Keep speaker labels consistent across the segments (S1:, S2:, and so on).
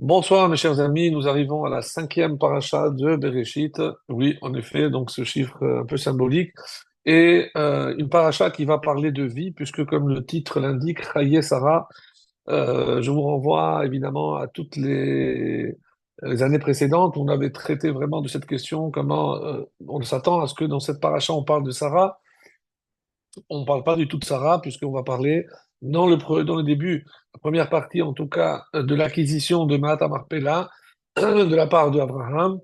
S1: Bonsoir mes chers amis, nous arrivons à la cinquième paracha de Bereshit. Oui, en effet, donc ce chiffre un peu symbolique. Et une paracha qui va parler de vie, puisque comme le titre l'indique, Chaye Sarah, je vous renvoie évidemment à toutes les années précédentes où on avait traité vraiment de cette question, comment on s'attend à ce que dans cette paracha on parle de Sarah. On ne parle pas du tout de Sarah, puisqu'on va parler dans le début, la première partie en tout cas, de l'acquisition de Maat Marpella de la part d'Abraham.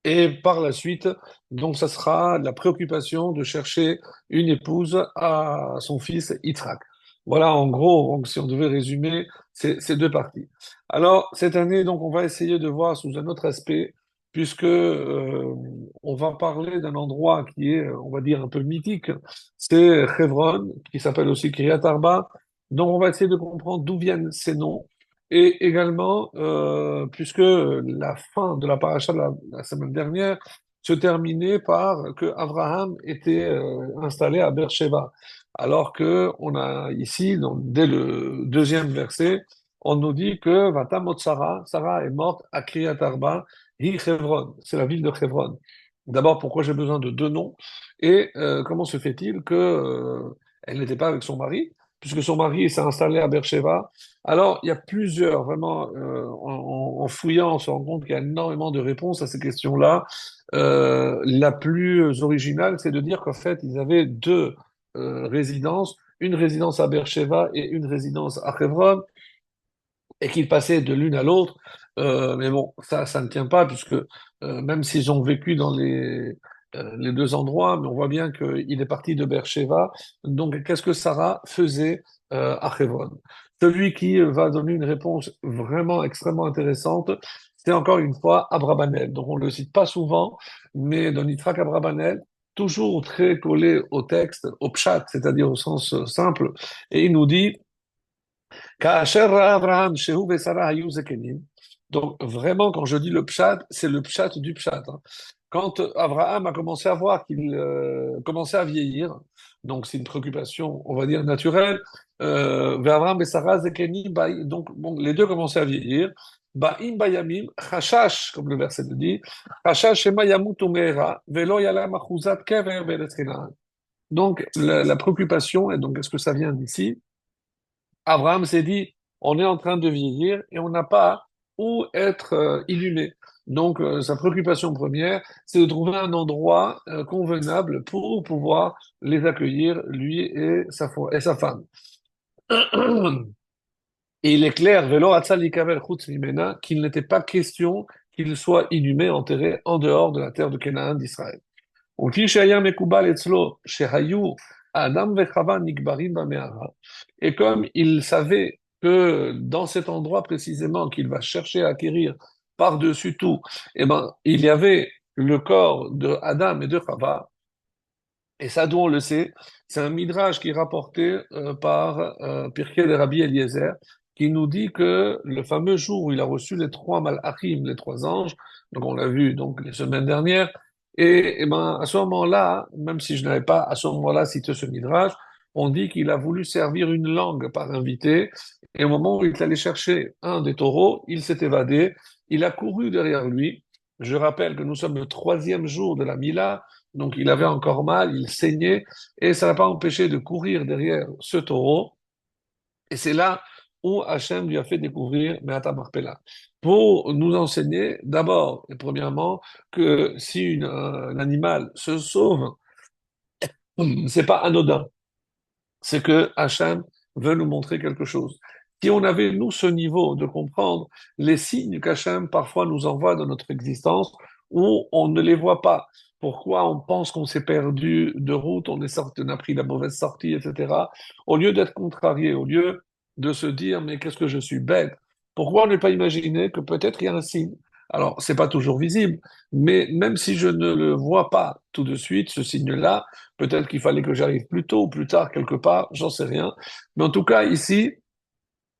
S1: Et par la suite, donc, ça sera la préoccupation de chercher une épouse à son fils Yitzhak. Voilà, en gros, donc, si on devait résumer ces deux parties. Alors, cette année, donc, on va essayer de voir sous un autre aspect, puisque on va parler d'un endroit qui est, on va dire, un peu mythique. C'est Hebron, qui s'appelle aussi Kiryat Arba. Donc, on va essayer de comprendre d'où viennent ces noms. Et également, puisque la fin de la paracha de la semaine dernière se terminait par que Abraham était installé à Beersheba, alors que on a ici, donc, dès le deuxième verset, on nous dit que Vatamot Sarah, Sarah est morte à Kiryat Arba, hi Hebron, c'est la ville de Hebron. D'abord, pourquoi j'ai besoin de deux noms? Et comment se fait-il que elle n'était pas avec son mari, puisque son mari s'est installé à Beersheba? Alors, il y a plusieurs, vraiment, en fouillant, on se rend compte qu'il y a énormément de réponses à ces questions-là. La plus originale, c'est de dire qu'en fait, ils avaient deux résidences, une résidence à Beersheba et une résidence à Hebron, et qu'ils passaient de l'une à l'autre. Mais bon, ça ne tient pas, puisque même s'ils ont vécu dans les deux endroits, mais on voit bien qu'il est parti de Beersheba. Donc, qu'est-ce que Sarah faisait à Hebron? Celui qui va donner une réponse vraiment extrêmement intéressante, c'est encore une fois Abrabanel. Donc, on ne le cite pas souvent, mais dans Yitzhak Abrabanel, toujours très collé au texte, au pshat, c'est-à-dire au sens simple, et il nous dit כאשר ראה אברהם שהוא ושרה היו זקנים, donc vraiment quand je dis le pshat, c'est le pshat du pshat, hein. Quand Abraham a commencé à voir qu'il commençait à vieillir, donc c'est une préoccupation, on va dire, naturelle, Abraham et Sarah Zekeni, donc bon, les deux commençaient à vieillir, Ba'im Bayamim, Chashash, comme le verset le dit, Chashash Shema Yamut Umeera, Velo Yalam Achuzat Kever Beretz Canaan. Donc la préoccupation, et donc est-ce que ça vient d'ici? Abraham s'est dit, on est en train de vieillir et on n'a pas où être inhumé. Donc, sa préoccupation première, c'est de trouver un endroit convenable pour pouvoir les accueillir, lui et sa femme. Et il est clair, Velo Hatzal Yikavel Chutz Mimena, qu'il n'était pas question qu'il soit inhumé, enterré en dehors de la terre de Canaan d'Israël. וכפי שהיה מקובל אצלו, שהיו האדם וחווה נקברים במערה, et comme il savait que dans cet endroit précisément qu'il va chercher à acquérir par-dessus tout, eh ben, il y avait le corps de Adam et de Chava, et ça, d'où on le sait, c'est un midrash qui est rapporté par Pirkei de Rabbi Eliezer, qui nous dit que le fameux jour où il a reçu les trois malachim, les trois anges, donc on l'a vu donc les semaines dernières, et ben à ce moment-là, même si je n'avais pas à ce moment-là cité ce midrash, on dit qu'il a voulu servir une langue par invité, et au moment où il est allé chercher un des taureaux, il s'est évadé, il a couru derrière lui. Je rappelle que nous sommes le troisième jour de la Mila, donc il avait encore mal, il saignait, et ça n'a pas empêché de courir derrière ce taureau. Et c'est là où Hachem lui a fait découvrir Me'ata Marpella, pour nous enseigner d'abord et premièrement que si un animal se sauve, c'est pas anodin, c'est que Hachem veut nous montrer quelque chose. Si on avait, nous, ce niveau de comprendre les signes qu'Hachem parfois nous envoie dans notre existence, où on ne les voit pas, pourquoi on pense qu'on s'est perdu de route, on est sorti, on a pris la mauvaise sortie, etc., au lieu d'être contrarié, au lieu de se dire, mais qu'est-ce que je suis bête, pourquoi ne pas imaginer que peut-être il y a un signe? Alors, c'est pas toujours visible, mais même si je ne le vois pas tout de suite, ce signe-là, peut-être qu'il fallait que j'arrive plus tôt ou plus tard quelque part, j'en sais rien. Mais en tout cas, ici,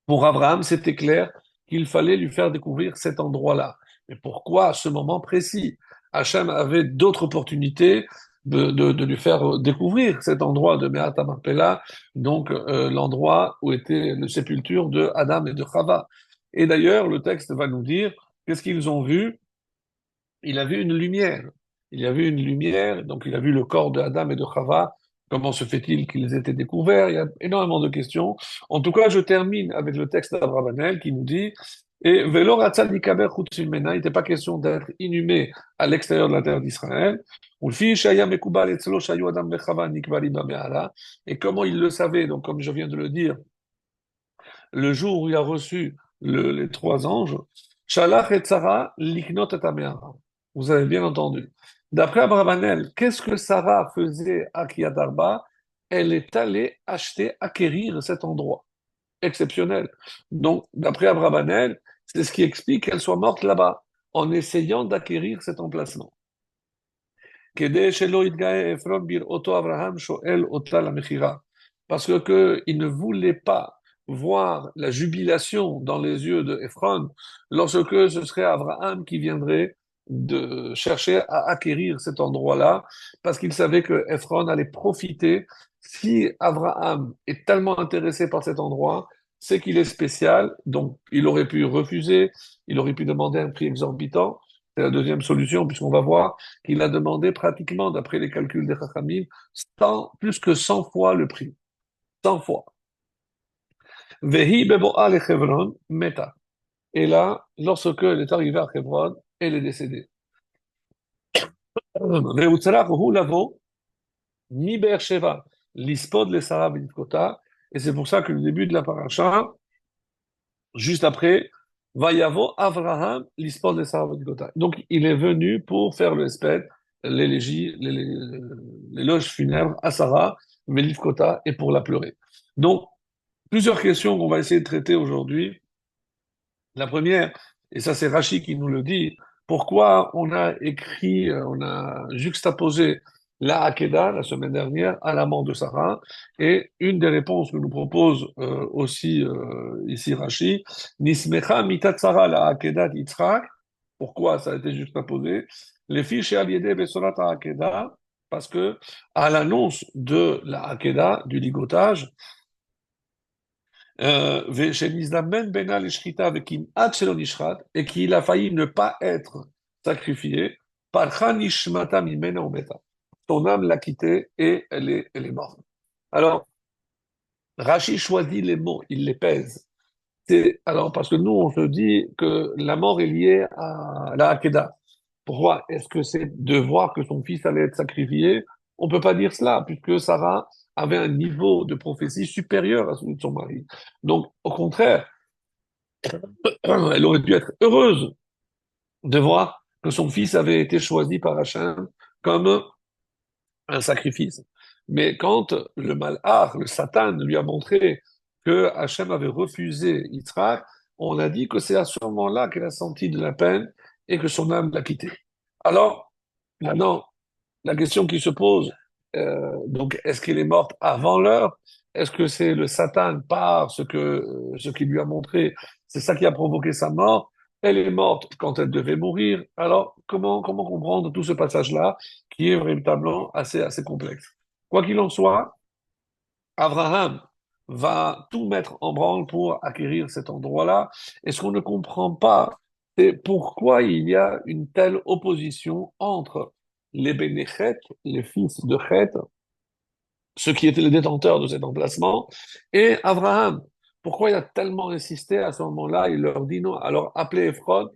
S1: pour Abraham, c'était clair qu'il fallait lui faire découvrir cet endroit-là. Mais pourquoi à ce moment précis? Hachem avait d'autres opportunités de lui faire découvrir cet endroit de Me'at Marpella, donc l'endroit où était la sépulture de Adam et de Chava. Et d'ailleurs, le texte va nous dire qu'est-ce qu'ils ont vu. Il a vu une lumière. Il a vu une lumière, donc il a vu le corps de Adam et de Chava. Comment se fait-il qu'ils étaient découverts? Il y a énormément de questions. En tout cas, je termine avec le texte d'Abravanel qui nous dit et Velo ratzal nikaber chutz mimena, il n'était pas question d'être inhumé à l'extérieur de la terre d'Israël. Ulfi shaya mekubal etzlo shayu Adam vechava nikbarim bame'ala. Et comment il le savait? Donc, comme je viens de le dire, le jour où il a reçu les trois anges, Shalach et Sarah liknot et Améara. Vous avez bien entendu. D'après Abravanel, qu'est-ce que Sarah faisait à Kiryat Arba? Elle est allée acheter, acquérir cet endroit exceptionnel. Donc, d'après Abravanel, c'est ce qui explique qu'elle soit morte là-bas, en essayant d'acquérir cet emplacement. כדי שלא יתגאה עפרון בראותו אברהם שואל אותה למכירה. Parce que il ne voulait pas voir la jubilation dans les yeux de Ephron lorsque ce serait Abraham qui viendrait de chercher à acquérir cet endroit-là, parce qu'il savait que Ephron allait profiter. Si Abraham est tellement intéressé par cet endroit, c'est qu'il est spécial, donc il aurait pu refuser, il aurait pu demander un prix exorbitant. C'est la deuxième solution, puisqu'on va voir qu'il a demandé pratiquement, d'après les calculs des Chachamim, plus que 100 fois le prix. 100 fois. Vehi bebo'a le Chevron meta. Et là, lorsque elle est arrivée à Hebron, elle est décédée. Reutzalach hu lavo mi Be'er-Sheva l'ispod le Sarah v'nifkota. Et c'est pour ça que le début de la paracha, juste après, Vayavo Avraham l'ispod le Sarah v'nifkota. Donc, il est venu pour faire le sped, l'éloge funèbre à Sarah, v'nifkota, et pour la pleurer. Donc, plusieurs questions qu'on va essayer de traiter aujourd'hui. La première, et ça c'est Rachi qui nous le dit, pourquoi on a écrit, on a juxtaposé la Hakeda la semaine dernière à la mort de Sarah, et une des réponses que nous propose aussi ici Rachi, Nismecha mitat Sarah la Hakeda Yitzhak, pourquoi ça a été juxtaposé? Les fiches et aliédé Besorat Hakeda, parce que à l'annonce de la Hakeda, du ligotage, ושנזדמן בינה לשחיטה וכמעט שלא נשחט, et qu'il a failli ne pas être sacrifié, פרחה נשמתה ממנה ומתה. Son âme l'a quitté et elle est morte. Alors, Rachi choisit les mots, il les pèse. Alors, parce que nous, on se dit que la mort est liée à la Hakeda. Pourquoi est-ce que c'est de voir que son fils allait être sacrifié? On ne peut pas dire cela, puisque Sarah avait un niveau de prophétie supérieur à celui de son mari. Donc, au contraire, elle aurait pu être heureuse de voir que son fils avait été choisi par Hachem comme un sacrifice. Mais quand le malhar, le Satan, lui a montré que Hachem avait refusé Yitzhak, on a dit que c'est à ce moment-là qu'elle a senti de la peine et que son âme l'a quitté. Alors, maintenant, la question qui se pose, donc, est-ce qu'elle est morte avant l'heure? Est-ce que c'est le Satan par ce qu'il lui a montré, c'est ça qui a provoqué sa mort? Elle est morte quand elle devait mourir. Alors, comment comprendre tout ce passage-là qui est véritablement assez complexe? Quoi qu'il en soit, Abraham va tout mettre en branle pour acquérir cet endroit-là. Et ce qu'on ne comprend pas, c'est pourquoi il y a une telle opposition entre les Bénéchet, les fils de Chet, ceux qui étaient les détenteurs de cet emplacement, et Abraham. Pourquoi il a tellement insisté à ce moment-là? Il leur dit non. Alors appelez Ephron,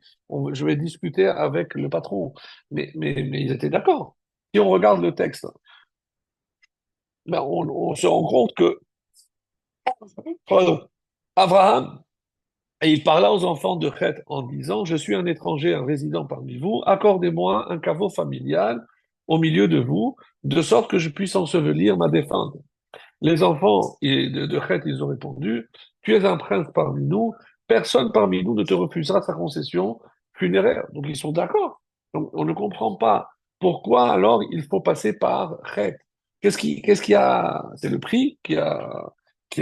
S1: je vais discuter avec le patron. Mais ils étaient d'accord. Si on regarde le texte, ben on se rend compte que pardon, Abraham, et il parla aux enfants de Chet en disant, je suis un étranger, un résident parmi vous, accordez-moi un caveau familial au milieu de vous, de sorte que je puisse ensevelir ma défunte. Les enfants de Chet, ils ont répondu, tu es un prince parmi nous, personne parmi nous ne te refusera sa concession funéraire. Donc ils sont d'accord. Donc on ne comprend pas pourquoi alors il faut passer par Chet. Qu'est-ce qui a, c'est le prix qui a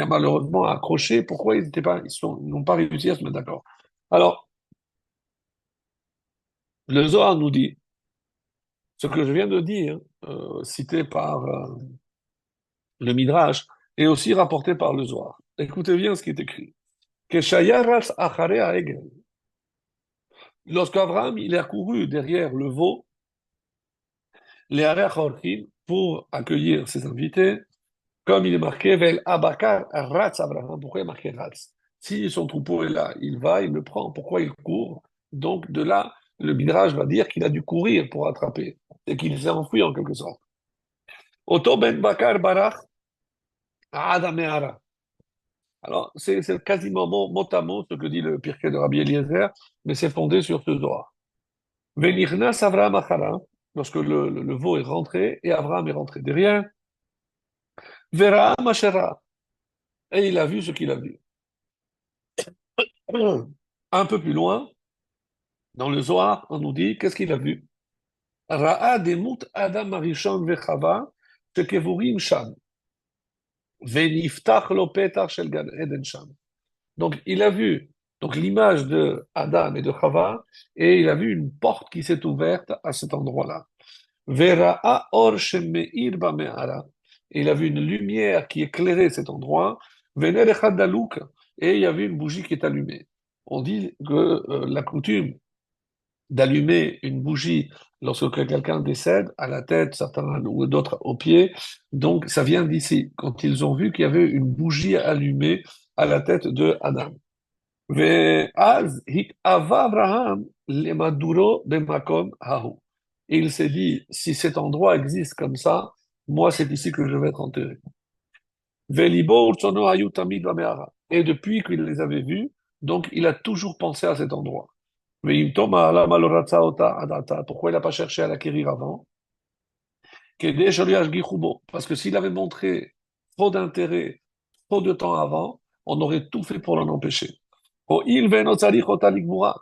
S1: malheureusement accroché. Pourquoi ils n'ont pas réussi à se mettre d'accord. Alors, le Zohar nous dit, ce que je viens de dire, cité par le Midrash, est aussi rapporté par le Zohar. Écoutez bien ce qui est écrit. Keshayaras achare haegel. Lorsqu'Abraham il a couru derrière le veau, les Arech Orchim, pour accueillir ses invités, comme il est marqué, Vel Abakar Ratz Abraham. Pourquoi il est marqué Ratz? Si son troupeau est là, il va, il le prend. Pourquoi il court? Donc de là, le Midrash va dire qu'il a dû courir pour attraper et qu'il s'est enfui en quelque sorte. Oto ben Bakar Barach Adameara. Alors, c'est quasiment mot à mot ce que dit le Pirkei de Rabbi Eliezer, mais c'est fondé sur ce Zohar. Venirnas Avraham Achara, lorsque le veau est rentré, et Abraham est rentré derrière, Vera Mashera, et il a vu ce qu'il a vu. Un peu plus loin, dans le Zohar, on nous dit, qu'est-ce qu'il a vu? Ra'a demut Adam Arishon vechava, shekevurim sham, veniftach lo petach shel Gan Eden sham. Donc, il a vu donc l'image de Adam et de Chava, et il a vu une porte qui s'est ouverte à cet endroit-là. Vera'a or shemeir ba'me'ara. Et il a vu une lumière qui éclairait cet endroit. Vener echad daluk. Et il y avait une bougie qui est allumée. On dit que la coutume d'allumer une bougie lorsque quelqu'un décède, à la tête, certains ou d'autres aux pieds, donc ça vient d'ici, quand ils ont vu qu'il y avait une bougie allumée à la tête de Adam. ואז התאווה אברהם למדורו במקום ההוא. Et il s'est dit, si cet endroit existe comme ça, moi c'est ici que je vais être enterré. וליבו ורצונו היו תמיד במערה. Et depuis qu'il les avait vus, donc il a toujours pensé à cet endroit. ואם תאמר למה לא רצה אותה עד עתה, pourquoi il n'a pas cherché à l'acquérir avant? כדי שלא ישגיחו בו. Parce que s'il avait montré trop d'intérêt, trop de temps avant, on aurait tout fait pour l'en empêcher. הואיל ואינו צריך אותה לגבורה.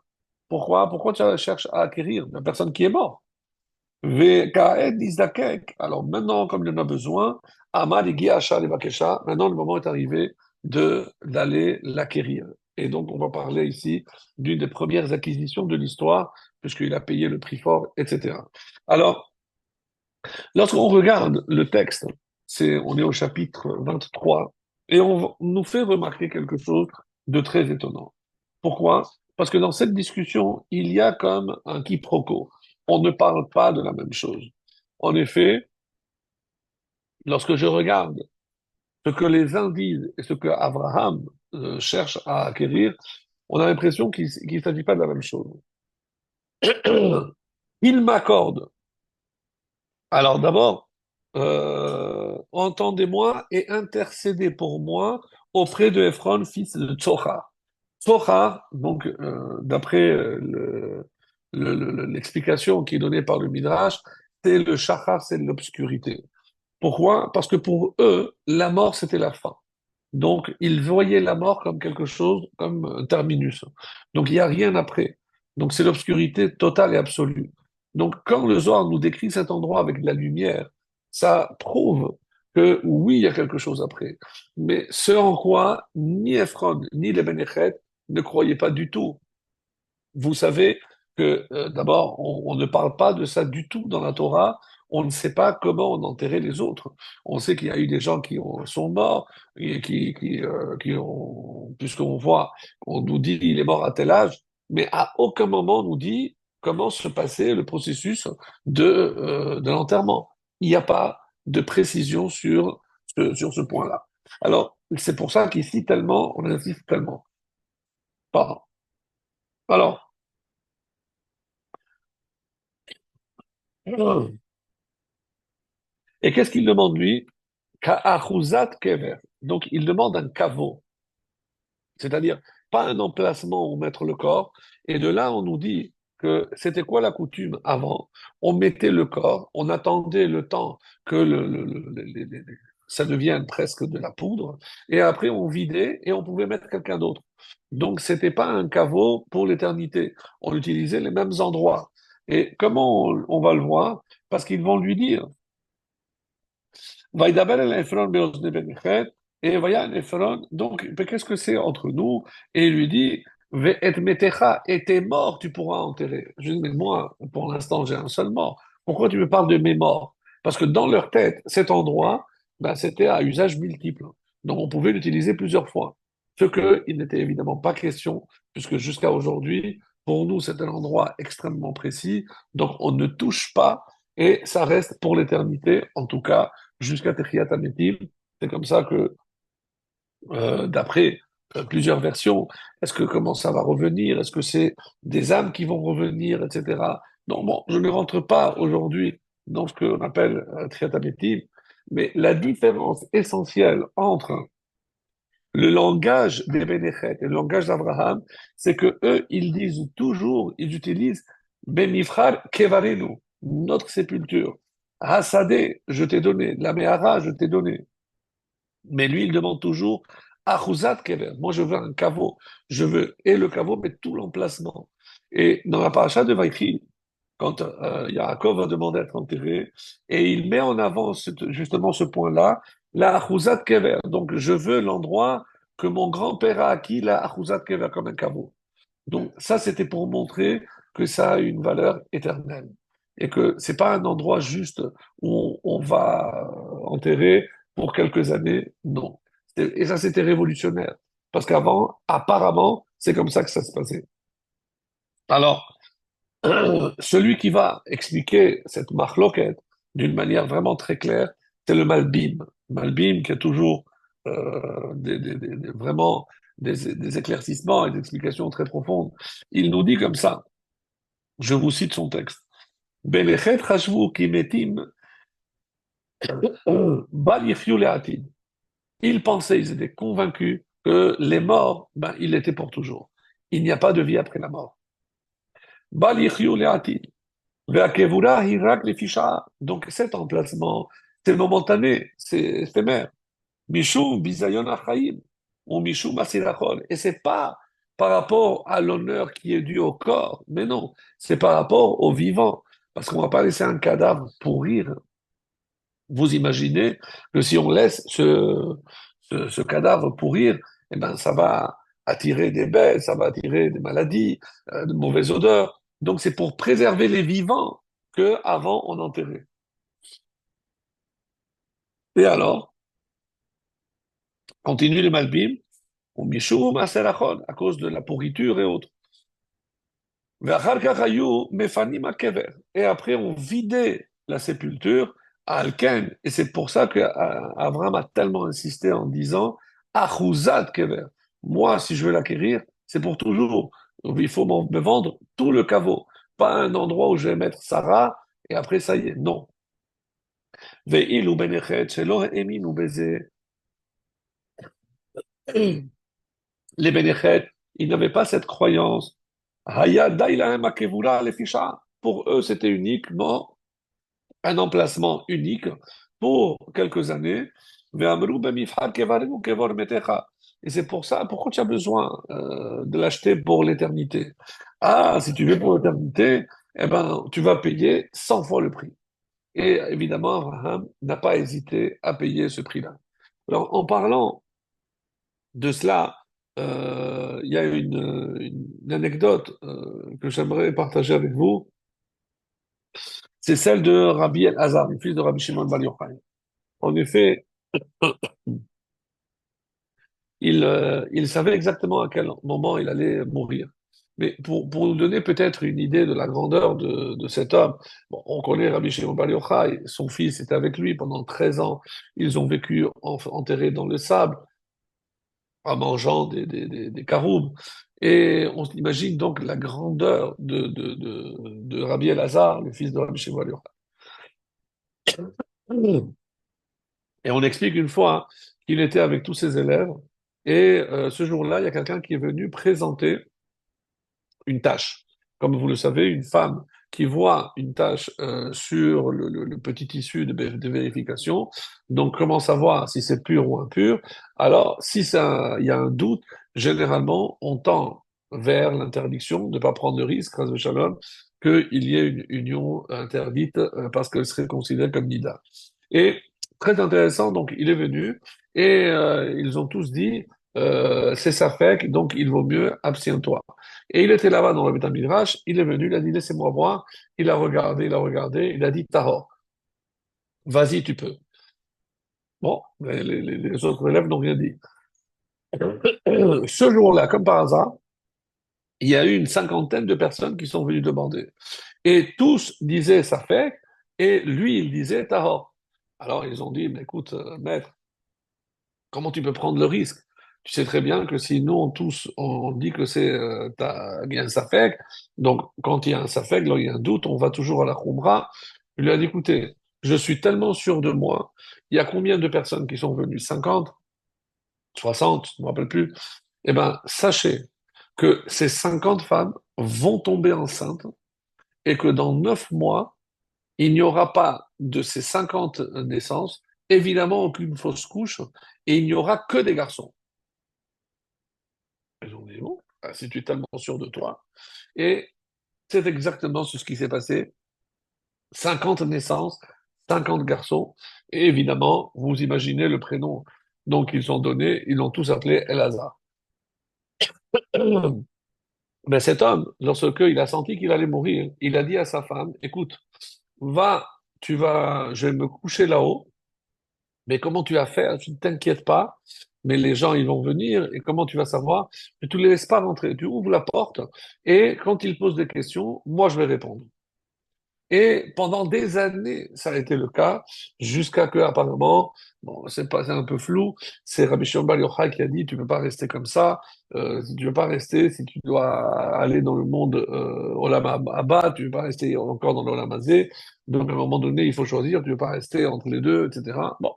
S1: Pourquoi? Pourquoi tu cherches à acquérir la personne qui est morte? וכעת נזדקק. Alors maintenant, comme il en a besoin, Amad הגיע השעה לבקשה, maintenant le moment est arrivé d'aller l'acquérir. Et donc, on va parler ici d'une des premières acquisitions de l'histoire, puisqu'il a payé le prix fort, etc. Alors, lorsqu'on regarde le texte, on est au chapitre 23, et on nous fait remarquer quelque chose de très étonnant. Pourquoi? Parce que dans cette discussion, il y a comme un quiproquo. On ne parle pas de la même chose. En effet, lorsque je regarde ce que les uns disent et ce que Abraham cherche à acquérir, on a l'impression qu'il ne s'agit pas de la même chose. Il m'accorde. Alors d'abord, entendez-moi et intercédez pour moi auprès de Ephron, fils de Tsochar. Tsochar, donc d'après l'explication qui est donnée par le Midrash, c'est le shachar, c'est l'obscurité. Pourquoi? Parce que pour eux, la mort, c'était la fin. Donc, ils voyaient la mort comme quelque chose, comme un terminus. Donc, il n'y a rien après. Donc, c'est l'obscurité totale et absolue. Donc, quand le Zohar nous décrit cet endroit avec de la lumière, ça prouve que oui, il y a quelque chose après. Mais ce en quoi ni Ephron ni les Bénéchets ne croyaient pas du tout. Vous savez que d'abord, on ne parle pas de ça du tout dans la Torah. On ne sait pas comment on enterrait les autres. On sait qu'il y a eu des gens qui sont morts et qui ont, puisqu'on voit, on nous dit il est mort à tel âge, mais à aucun moment on nous dit comment se passait le processus de l'enterrement. Il n'y a pas de précision sur ce point-là. Alors, c'est pour ça qu'ici, tellement, on insiste tellement. Pardon. Alors, et qu'est-ce qu'il demande lui? Ka'achuzat kever. Donc il demande un caveau, c'est-à-dire pas un emplacement où mettre le corps. Et de là, on nous dit que c'était quoi la coutume avant? On mettait le corps, on attendait le temps que ça devienne presque de la poudre, et après on vidait et on pouvait mettre quelqu'un d'autre. Donc c'était pas un caveau pour l'éternité. On utilisait les mêmes endroits. Et comment on va le voir? Parce qu'ils vont lui dire. Vaïdaber el Ephron be'ozne Benechet, et Vayan Ephron, donc, qu'est-ce que c'est entre nous? Et il lui dit, Ve'et metecha, et tes morts, tu pourras enterrer. Je dis, mais moi, pour l'instant, j'ai un seul mort. Pourquoi tu me parles de mes morts? Parce que dans leur tête, cet endroit, ben, c'était à usage multiple. Donc, on pouvait l'utiliser plusieurs fois. Ce qu'il n'était évidemment pas question, puisque jusqu'à aujourd'hui, pour nous, c'est un endroit extrêmement précis, donc on ne touche pas, et ça reste pour l'éternité, en tout cas, jusqu'à Techiyat Ametim. C'est comme ça que d'après plusieurs versions. Est-ce que comment ça va revenir? Est-ce que c'est des âmes qui vont revenir, etc. Non, bon, je ne rentre pas aujourd'hui dans ce qu'on appelle Triat Ametim, mais la différence essentielle entre le langage des Bénéchets et le langage d'Abraham, c'est que eux, ils disent toujours, ils utilisent Benifrar Kevarenu, notre sépulture. Hasadeh, je t'ai donné. La Mehara, je t'ai donné. Mais lui, il demande toujours Achuzat Kever. Moi, je veux un caveau. Je veux et le caveau, mais tout l'emplacement. Et dans la paracha de Vaïchi, quand Yaakov va demander à être enterré, et il met en avant justement ce point-là, la Achuzat Kever. Donc, je veux l'endroit que mon grand-père a acquis, la Achuzat Kever, comme un caveau. Donc, ça, c'était pour montrer que ça a une valeur éternelle. Et que c'est pas un endroit juste où on va enterrer pour quelques années. Non. Et ça, c'était révolutionnaire. Parce qu'avant, apparemment, c'est comme ça que ça se passait. Alors, celui qui va expliquer cette marloquette d'une manière vraiment très claire, c'est le Malbim. Malbim qui a toujours vraiment des éclaircissements et des explications très profondes. Il nous dit comme ça, je vous cite son texte. Belechet chashvu ki metim bal yichyu le'atid. Ils pensaient, ils étaient convaincus que les morts, ben, ils l'étaient pour toujours. Il n'y a pas de vie après la mort. Bal yichyu le'atid. Ve'akevura hi rak lefi sha'a. Donc cet emplacement, c'est momentané, c'est éphémère. Mishum bizayon achaim ou mishum asirachol. Et c'est pas par rapport à l'honneur qui est dû au corps, mais non, c'est par rapport au vivant. Parce qu'on va pas laisser un cadavre pourrir. Vous imaginez que si on laisse ce cadavre pourrir, eh ben, ça va attirer des bêtes, ça va attirer des maladies, de mauvaises odeurs. Donc c'est pour préserver les vivants que avant on enterrait. Et alors, continue les malbim, ou mishum aserachon, à cause de la pourriture et autres. Ve'achar kach hayu mefanim hakever. Et après, on vidait la sépulture à Alken. Et c'est pour ça que Abraham a tellement insisté en disant Achuzat kever. Moi, si je veux l'acquérir, c'est pour toujours. Donc, il faut me vendre tout le caveau. Pas un endroit où je vais mettre Sarah et après, ça y est. Non. Ve'ilu benechet shelo ha'eminu beze. Les Bénéchets, ils n'avaient pas cette croyance. Haya daïlahem akevura lefisha. Pour eux, c'était uniquement un emplacement unique pour quelques années. Ve'amru bemifhar kevarenu kevor metecha. Et c'est pour ça, pourquoi tu as besoin de l'acheter pour l'éternité? Ah, si tu veux pour l'éternité, eh ben, tu vas payer 100 fois le prix. Et évidemment, Abraham n'a pas hésité à payer ce prix-là. Alors, en parlant de cela, il y a une anecdote que j'aimerais partager avec vous. C'est celle de Rabbi El-Hazar, le fils de Rabbi Shimon Bar Yochai. En effet, il savait exactement à quel moment il allait mourir. Mais pour nous donner peut-être une idée de la grandeur de cet homme, bon, on connaît Rabbi Shimon Bar Yochai, son fils était avec lui pendant 13 ans. Ils ont vécu enterrés dans le sable, en mangeant des caroubes. Et on imagine donc la grandeur de Rabbi Elazar, le fils de Rabbi Shimon Bar Yochai. Et on explique une fois qu'il était avec tous ses élèves, et ce jour-là, il y a quelqu'un qui est venu présenter une tâche. Comme vous le savez, une femme qui voit une tâche sur le petit tissu de vérification, donc comment savoir si c'est pur ou impur. Alors, si il y a un doute, généralement, on tend vers l'interdiction de ne pas prendre de risque, ras shalom, qu'il y ait une union interdite parce qu'elle serait considérée comme nida. Et très intéressant, donc il est venu et ils ont tous dit c'est ça fait, donc il vaut mieux abstiens-toi. Et il était là-bas dans le Beth Midrash, il est venu, il a dit laissez-moi voir. Il a regardé, il a dit Tahor, vas-y, tu peux. Bon, les autres élèves n'ont rien dit. Ce jour-là, comme par hasard, il y a eu une cinquantaine de personnes qui sont venues demander. Et tous disaient Safek, et lui, il disait Tahor. Alors ils ont dit, mais écoute, maître, comment tu peux prendre le risque? Tu sais très bien que si nous, tous, on dit que c'est il y a un Safek, donc quand il y a un Safek, là, il y a un doute, on va toujours à la Khumra. Il lui a dit, écoutez, je suis tellement sûr de moi, il y a combien de personnes qui sont venues? 50, 60, je ne me rappelle plus. Eh bien, sachez que ces 50 femmes vont tomber enceintes et que dans 9 mois, il n'y aura pas de ces 50 naissances, évidemment aucune fausse couche, et il n'y aura que des garçons. Ils ont dit, bon, bah, si tu es tellement sûr de toi. Et c'est exactement ce qui s'est passé. 50 naissances, 50 garçons, et évidemment, vous imaginez le prénom donc ils ont donné, ils l'ont tous appelé Elazar. Mais cet homme, lorsqu'il a senti qu'il allait mourir, il a dit à sa femme, écoute, va, je vais me coucher là-haut, mais comment tu vas faire? Tu ne t'inquiètes pas, mais les gens, ils vont venir, et comment tu vas savoir? Tu ne les laisses pas rentrer, tu ouvres la porte, et quand ils posent des questions, moi, je vais répondre. Et pendant des années, ça a été le cas, jusqu'à que, apparemment, bon, c'est un peu flou, c'est Rabbi Shimon Bar Yochai qui a dit, tu peux pas rester comme ça, si tu veux pas rester, si tu dois aller dans le monde Olam Abba, tu veux pas rester encore dans l'Olam Hazé, donc à un moment donné, il faut choisir, tu veux pas rester entre les deux, etc. Bon.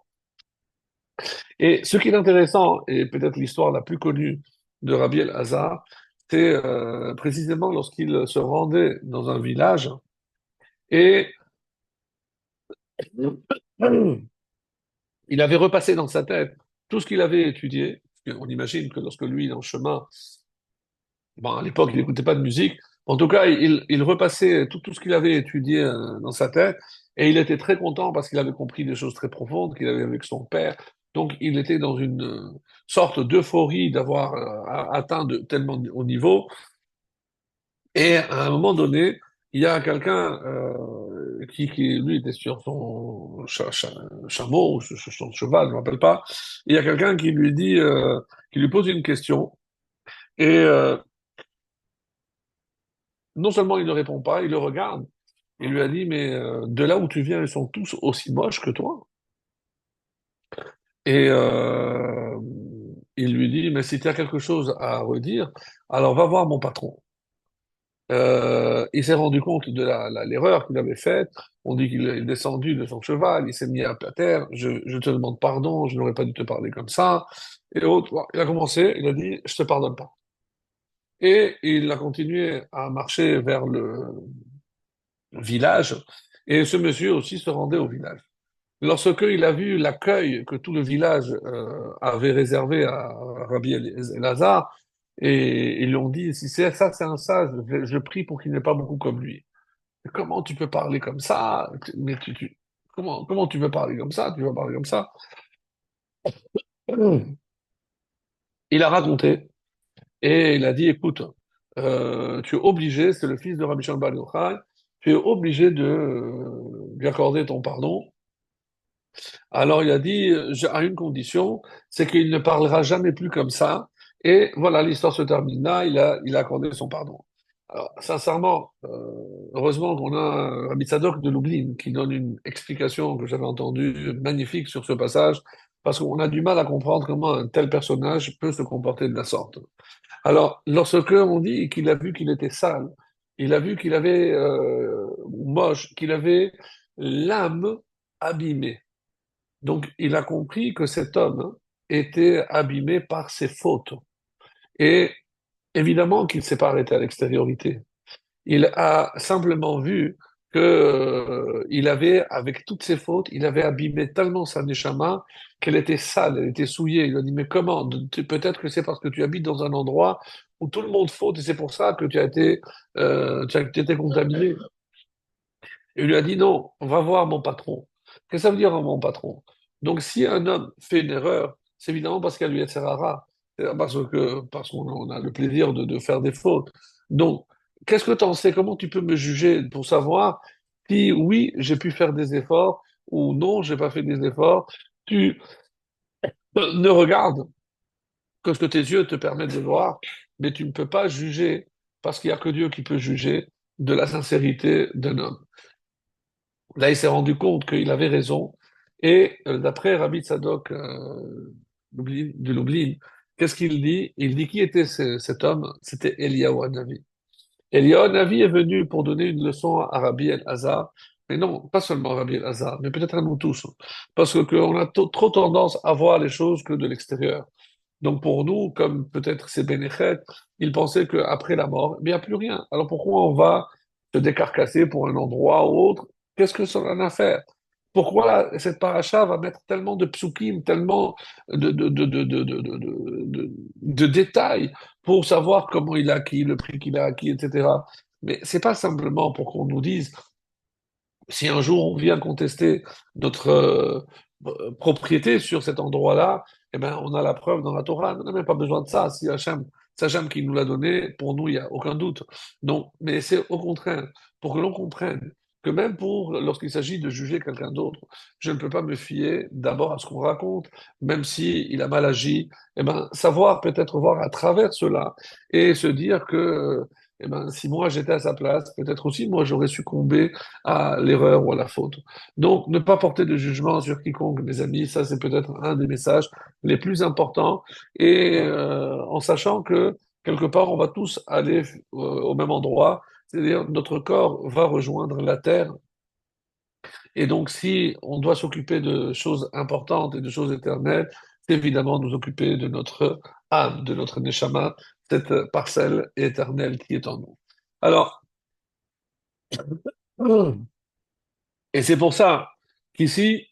S1: Et ce qui est intéressant, et peut-être l'histoire la plus connue de Rabbi El-Hazar, c'est précisément lorsqu'il se rendait dans un village, et il avait repassé dans sa tête tout ce qu'il avait étudié. On imagine que lorsque lui, il est en chemin, bon, à l'époque, il n'écoutait pas de musique. En tout cas, il repassait tout ce qu'il avait étudié dans sa tête et il était très content parce qu'il avait compris des choses très profondes qu'il avait avec son père. Donc, il était dans une sorte d'euphorie d'avoir atteint de tellement haut niveau. Et à un moment donné, il y a quelqu'un lui, était sur son chameau ou sur son cheval, je ne me rappelle pas. Il y a quelqu'un qui lui dit, qui lui pose une question. Et non seulement il ne répond pas, il le regarde. Il lui a dit, mais de là où tu viens, ils sont tous aussi moches que toi. Et il lui dit, mais si tu as quelque chose à redire, alors va voir mon patron. Il s'est rendu compte de l'erreur qu'il avait faite. On dit qu'il est descendu de son cheval, il s'est mis à terre. Je te demande pardon, je n'aurais pas dû te parler comme ça. Et autres, bon, il a commencé, il a dit, je te pardonne pas. Et il a continué à marcher vers le village. Et ce monsieur aussi se rendait au village. Lorsqu'il a vu l'accueil que tout le village avait réservé à Rabbi Elazar, et ils lui ont dit, si c'est ça, c'est un sage, je prie pour qu'il n'ait pas beaucoup comme lui. Comment tu peux parler comme ça? Mais comment tu peux parler comme ça? Tu vas parler comme ça? Il a raconté et il a dit, écoute, tu es obligé, c'est le fils de Rabbi Shimon Bar Yochai, tu es obligé de lui accorder ton pardon. Alors il a dit, à une condition, c'est qu'il ne parlera jamais plus comme ça. Et voilà, l'histoire se termine là, il a accordé son pardon. Alors, sincèrement, heureusement qu'on a Rabbi Tzadok de Lublin qui donne une explication que j'avais entendue magnifique sur ce passage, parce qu'on a du mal à comprendre comment un tel personnage peut se comporter de la sorte. Alors, lorsque on dit qu'il a vu qu'il était sale, il a vu qu'il avait moche, qu'il avait l'âme abîmée. Donc, il a compris que cet homme était abîmé par ses fautes. Et évidemment qu'il ne s'est pas arrêté à l'extériorité. Il a simplement vu que il avait, avec toutes ses fautes, il avait abîmé tellement sa neshama qu'elle était sale, elle était souillée. Il a dit, mais comment? Peut-être que c'est parce que tu habites dans un endroit où tout le monde faute et c'est pour ça que tu as été contaminé. Il lui a dit non, on va voir mon patron. Qu'est-ce que ça veut dire mon patron? Donc si un homme fait une erreur, c'est évidemment parce qu'elle lui est rare, parce qu'on on a le plaisir de faire des fautes. Donc, qu'est-ce que tu en sais? Comment tu peux me juger pour savoir si oui, j'ai pu faire des efforts ou non, j'ai pas fait des efforts? Tu ne regardes que ce que tes yeux te permettent de voir, mais tu ne peux pas juger, parce qu'il n'y a que Dieu qui peut juger de la sincérité d'un homme. Là, il s'est rendu compte qu'il avait raison, et d'après Rabbi Tzadok de Lublin, qu'est-ce qu'il dit? Il dit qui était cet homme? C'était Eliyahu Hanavi. Eliyahu Hanavi est venu pour donner une leçon à Rabbi El-Hazar, mais non, pas seulement à Rabbi El-Hazar, mais peut-être à nous tous, parce qu'on a trop tendance à voir les choses que de l'extérieur. Donc pour nous, comme peut-être ces Bénéchets, ils pensaient qu'après la mort, il n'y a plus rien. Alors pourquoi on va se décarcasser pour un endroit ou autre? Qu'est-ce que ça en a à faire? Pourquoi cette paracha va mettre tellement de psukim, tellement de détails pour savoir comment il a acquis, le prix qu'il a acquis, etc. Mais c'est pas simplement pour qu'on nous dise si un jour on vient contester notre propriété sur cet endroit-là, eh ben, on a la preuve dans la Torah. On n'a même pas besoin de ça. Si Hachem, c'est Hachem qui nous l'a donné, pour nous, il n'y a aucun doute. Non, mais c'est au contraire, pour que l'on comprenne que même lorsqu'il s'agit de juger quelqu'un d'autre, je ne peux pas me fier d'abord à ce qu'on raconte, même si il a mal agi, eh ben, savoir peut-être voir à travers cela et se dire que eh ben, si moi j'étais à sa place, peut-être aussi moi j'aurais succombé à l'erreur ou à la faute. Donc, ne pas porter de jugement sur quiconque, mes amis, ça c'est peut-être un des messages les plus importants, et en sachant que quelque part on va tous aller au même endroit, c'est-à-dire notre corps va rejoindre la terre, et donc si on doit s'occuper de choses importantes et de choses éternelles, c'est évidemment nous occuper de notre âme, de notre neshama, cette parcelle éternelle qui est en nous. Alors, et c'est pour ça qu'ici,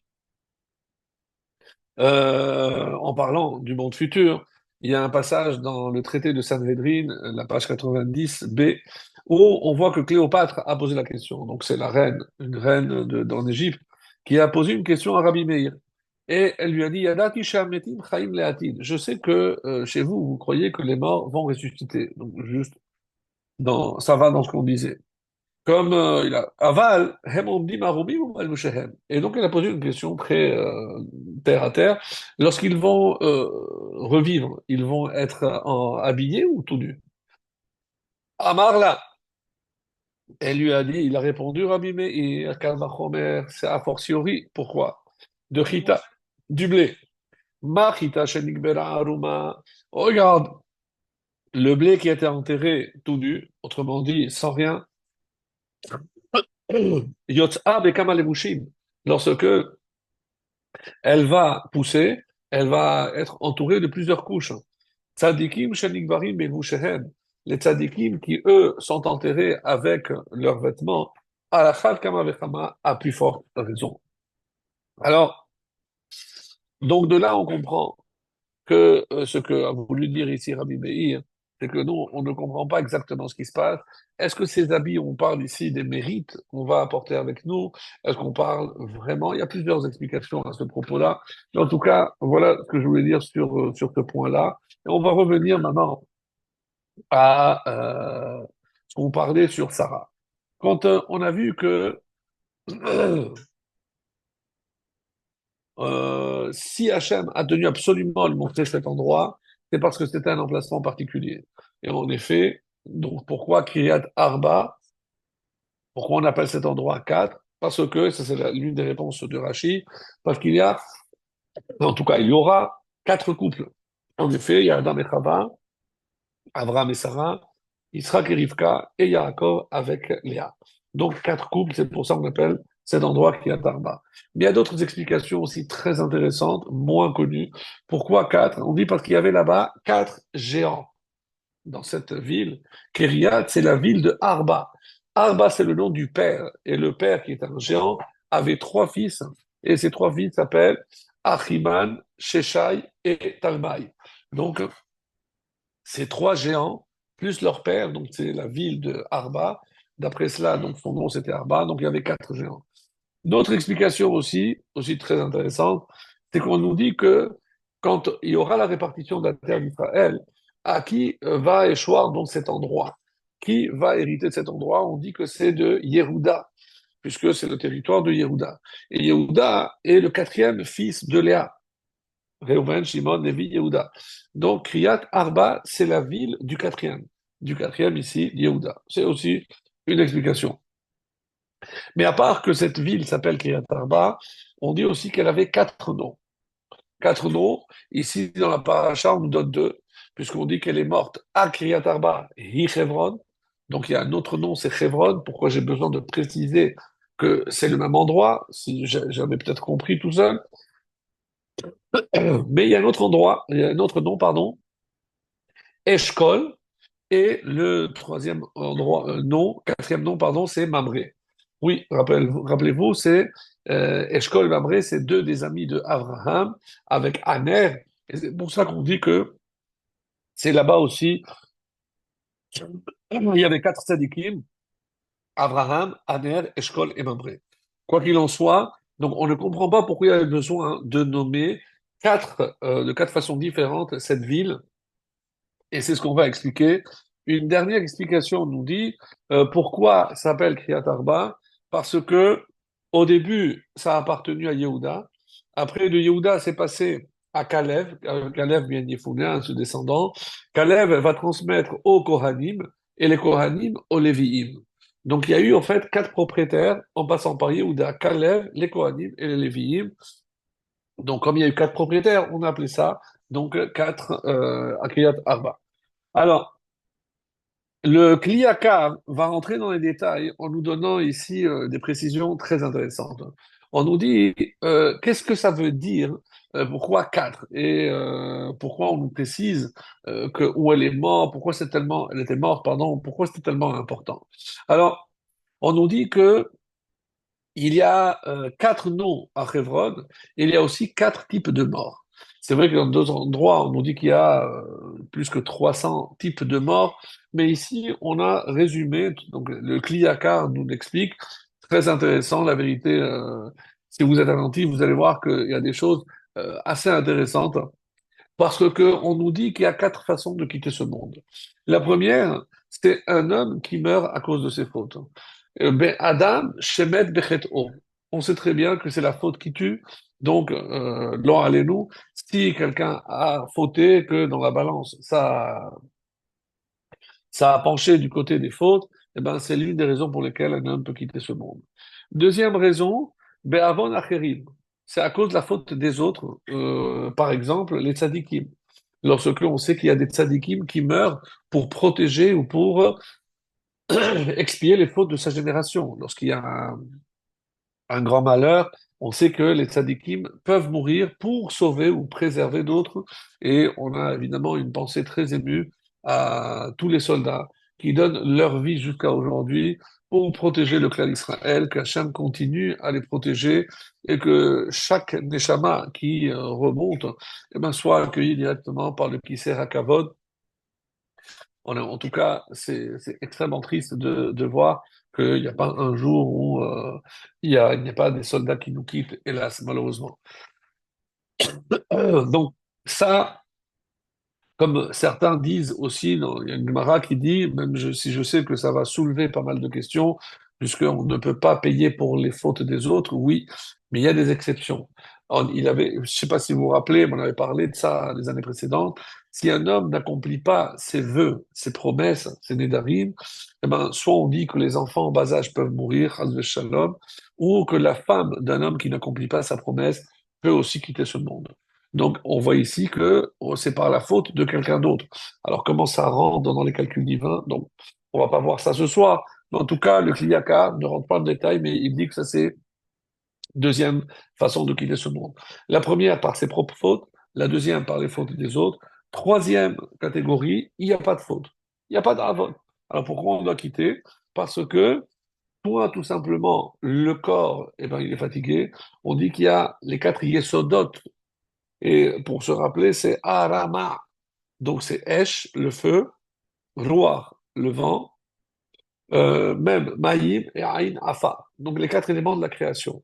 S1: en parlant du monde futur, il y a un passage dans le traité de Sanhedrin, la page 90b, où on voit que Cléopâtre a posé la question. Donc c'est la reine, une reine d'en Égypte, qui a posé une question à Rabbi Meir. Et elle lui a dit, Yadati she'ametim chaim le'atid. Je sais que chez vous, vous croyez que les morts vont ressusciter. Donc juste, ça va dans ce qu'on disait. Comme il a aval, hem omdim arubim ou malbushehem. Et donc, elle a posé une question très terre à terre. Lorsqu'ils vont revivre, ils vont être habillés ou tout nus? Amarla, elle lui a dit, il a répondu, Rabbi Meir, Kal vachomer, c'est a fortiori. Pourquoi? De chita, du blé. Ma chita shenikbera aruma. Regarde, le blé qui était enterré tout nu, autrement dit, sans rien, Yotza bekama levushim. Lorsque elle va pousser, elle va être entourée de plusieurs couches. Tzadikim shenikbarim bevushehem. Les tzadikim qui, eux, sont enterrés avec leurs vêtements, alachal kama vechama, à plus forte raison. Alors, donc de là, on comprend que ce que a voulu dire ici Rabbi Meir, c'est que nous, on ne comprend pas exactement ce qui se passe. Est-ce que ces habits, on parle ici des mérites qu'on va apporter avec nous? Est-ce qu'on parle vraiment? Il y a plusieurs explications à ce propos-là. Mais en tout cas, voilà ce que je voulais dire sur ce point-là. Et on va revenir maintenant à ce qu'on parlait sur Sarah. Quand on a vu que si Hachem a tenu absolument à lui montrer cet endroit, c'est parce que c'était un emplacement particulier. Et en effet, donc pourquoi Kiryat Arba? Pourquoi on appelle cet endroit 4? Parce que, ça c'est l'une des réponses de Rashi, parce qu'il y a, en tout cas, il y aura 4 couples. En effet, il y a Adam et Chava, Avraham et Sarah, Yitzhak et Rivka, et Yaakov avec Léa. Donc 4 couples, c'est pour ça qu'on appelle cet endroit qui est Arba. Mais il y a d'autres explications aussi très intéressantes, moins connues. Pourquoi 4? On dit parce qu'il y avait là-bas 4 géants dans cette ville. Kériat, c'est la ville de Arba. Arba, c'est le nom du père. Et le père, qui est un géant, avait 3 fils. Et ces 3 fils s'appellent Achiman, Sheshai et Talmai. Donc, ces 3 géants, plus leur père, donc c'est la ville de Arba. D'après cela, donc son nom c'était Arba, donc il y avait 4 géants. D'autres explications aussi très intéressantes, c'est qu'on nous dit que quand il y aura la répartition de la terre d'Israël, à qui va échoir donc cet endroit? Qui va hériter de cet endroit? On dit que c'est de Yehuda, puisque c'est le territoire de Yehuda. Et Yehuda est le 4e fils de Léa. Reuven, Shimon, Lévi, Yehuda. Donc, Kriyat Arba, c'est la ville du quatrième. Du quatrième ici, Yehuda. C'est aussi une explication. Mais à part que cette ville s'appelle Kriyat Arba, on dit aussi qu'elle avait quatre noms. Quatre noms. Ici, dans la paracha, on nous donne deux, puisqu'on dit qu'elle est morte à Kriyat Arba, Hi Hebron. Donc, il y a un autre nom, c'est Hebron. Pourquoi j'ai besoin de préciser que c'est le même endroit, si j'avais peut-être compris tout seul. Mais il y a un autre endroit, il y a un autre nom, pardon, Eshkol, et le troisième endroit, nom, quatrième nom, pardon, c'est Mamré. Oui, rappelez-vous, c'est Eshkol et Mamré, c'est deux des amis de Abraham avec Aner. Et c'est pour ça qu'on dit que c'est là-bas aussi, il y avait quatre tzadikim, Abraham, Aner, Eshkol et Mamré. Quoi qu'il en soit, donc on ne comprend pas pourquoi il y avait besoin de nommer de quatre façons différentes cette ville. Et c'est ce qu'on va expliquer. Une dernière explication nous dit pourquoi ça s'appelle Kriyat Arba. Parce que au début, ça a appartenu à Yehuda. Après, de Yehuda, c'est passé à Kalev, Kalev bien Yefouna, un de ses descendants. Kalev va transmettre aux Kohanim et les Kohanim aux Lévi'im. Donc il y a eu en fait quatre propriétaires en passant par Yehuda, Kalev, les Kohanim et les Lévi'im. Donc comme il y a eu quatre propriétaires, on a appelé ça donc quatre à Kriyat Arba. Alors, le Kliyakar va rentrer dans les détails en nous donnant ici des précisions très intéressantes. On nous dit qu'est-ce que ça veut dire, pourquoi 4 et pourquoi on nous précise que où elle est morte, pourquoi c'est tellement, elle était morte, pardon, pourquoi c'était tellement important. Alors, on nous dit que il y a quatre noms à Hebron, et il y a aussi quatre types de morts. C'est vrai que dans d'autres endroits, on nous dit qu'il y a plus que 300 types de morts, mais ici, on a résumé, donc le Kliyakar nous l'explique, très intéressant, la vérité, si vous êtes attentif, vous allez voir qu'il y a des choses assez intéressantes. Parce que on nous dit qu'il y a quatre façons de quitter ce monde. La première, c'est un homme qui meurt à cause de ses fautes. Ben Adam, Shemet Bechet'o. On sait très bien que c'est la faute qui tue. Donc, l'on allez-nous, si quelqu'un a fauté, que dans la balance, ça a penché du côté des fautes, eh ben, c'est l'une des raisons pour lesquelles un homme peut quitter ce monde. Deuxième raison, Be'avon Acherim. C'est à cause de la faute des autres, par exemple, les tzadikim. Lorsque on sait qu'il y a des tzadikim qui meurent pour protéger ou pour expier les fautes de sa génération. Lorsqu'il y a un grand malheur, on sait que les tzadikim peuvent mourir pour sauver ou préserver d'autres. Et on a évidemment une pensée très émue à tous les soldats qui donnent leur vie jusqu'à aujourd'hui pour protéger le clan d'Israël, qu'Hachem continue à les protéger et que chaque neshama qui remonte eh ben, soit accueilli directement par le Kisser HaKavod. En tout cas, c'est extrêmement triste de voir qu'il n'y a pas un jour où il n'y a pas des soldats qui nous quittent, hélas, malheureusement. Donc, ça, comme certains disent aussi, il y a une Gemara qui dit, si je sais que ça va soulever pas mal de questions, puisqu'on ne peut pas payer pour les fautes des autres, oui, mais il y a des exceptions. Je ne sais pas si vous vous rappelez, mais on avait parlé de ça les années précédentes, si un homme n'accomplit pas ses vœux, ses promesses, ses nédarim, eh ben, soit on dit que les enfants en bas âge peuvent mourir, Chas shalom, ou que la femme d'un homme qui n'accomplit pas sa promesse peut aussi quitter ce monde. Donc, on voit ici que c'est par la faute de quelqu'un d'autre. Alors, comment ça rentre dans les calculs divins? Donc, on va pas voir ça ce soir. Mais en tout cas, le Kliyaka ne rentre pas en détail, mais il dit que ça, c'est deuxième façon de quitter ce monde. La première par ses propres fautes, la deuxième par les fautes des autres. Troisième catégorie, il n'y a pas de faute. Il n'y a pas d'avon. Alors, pourquoi on doit quitter? Parce que, tout simplement, le corps, eh ben, il est fatigué. On dit qu'il y a les quatre yesodot et pour se rappeler, c'est Arama. Donc c'est Esh, le feu, Ruach, le vent, même Maïm et Aïn, Afa. Donc les quatre éléments de la création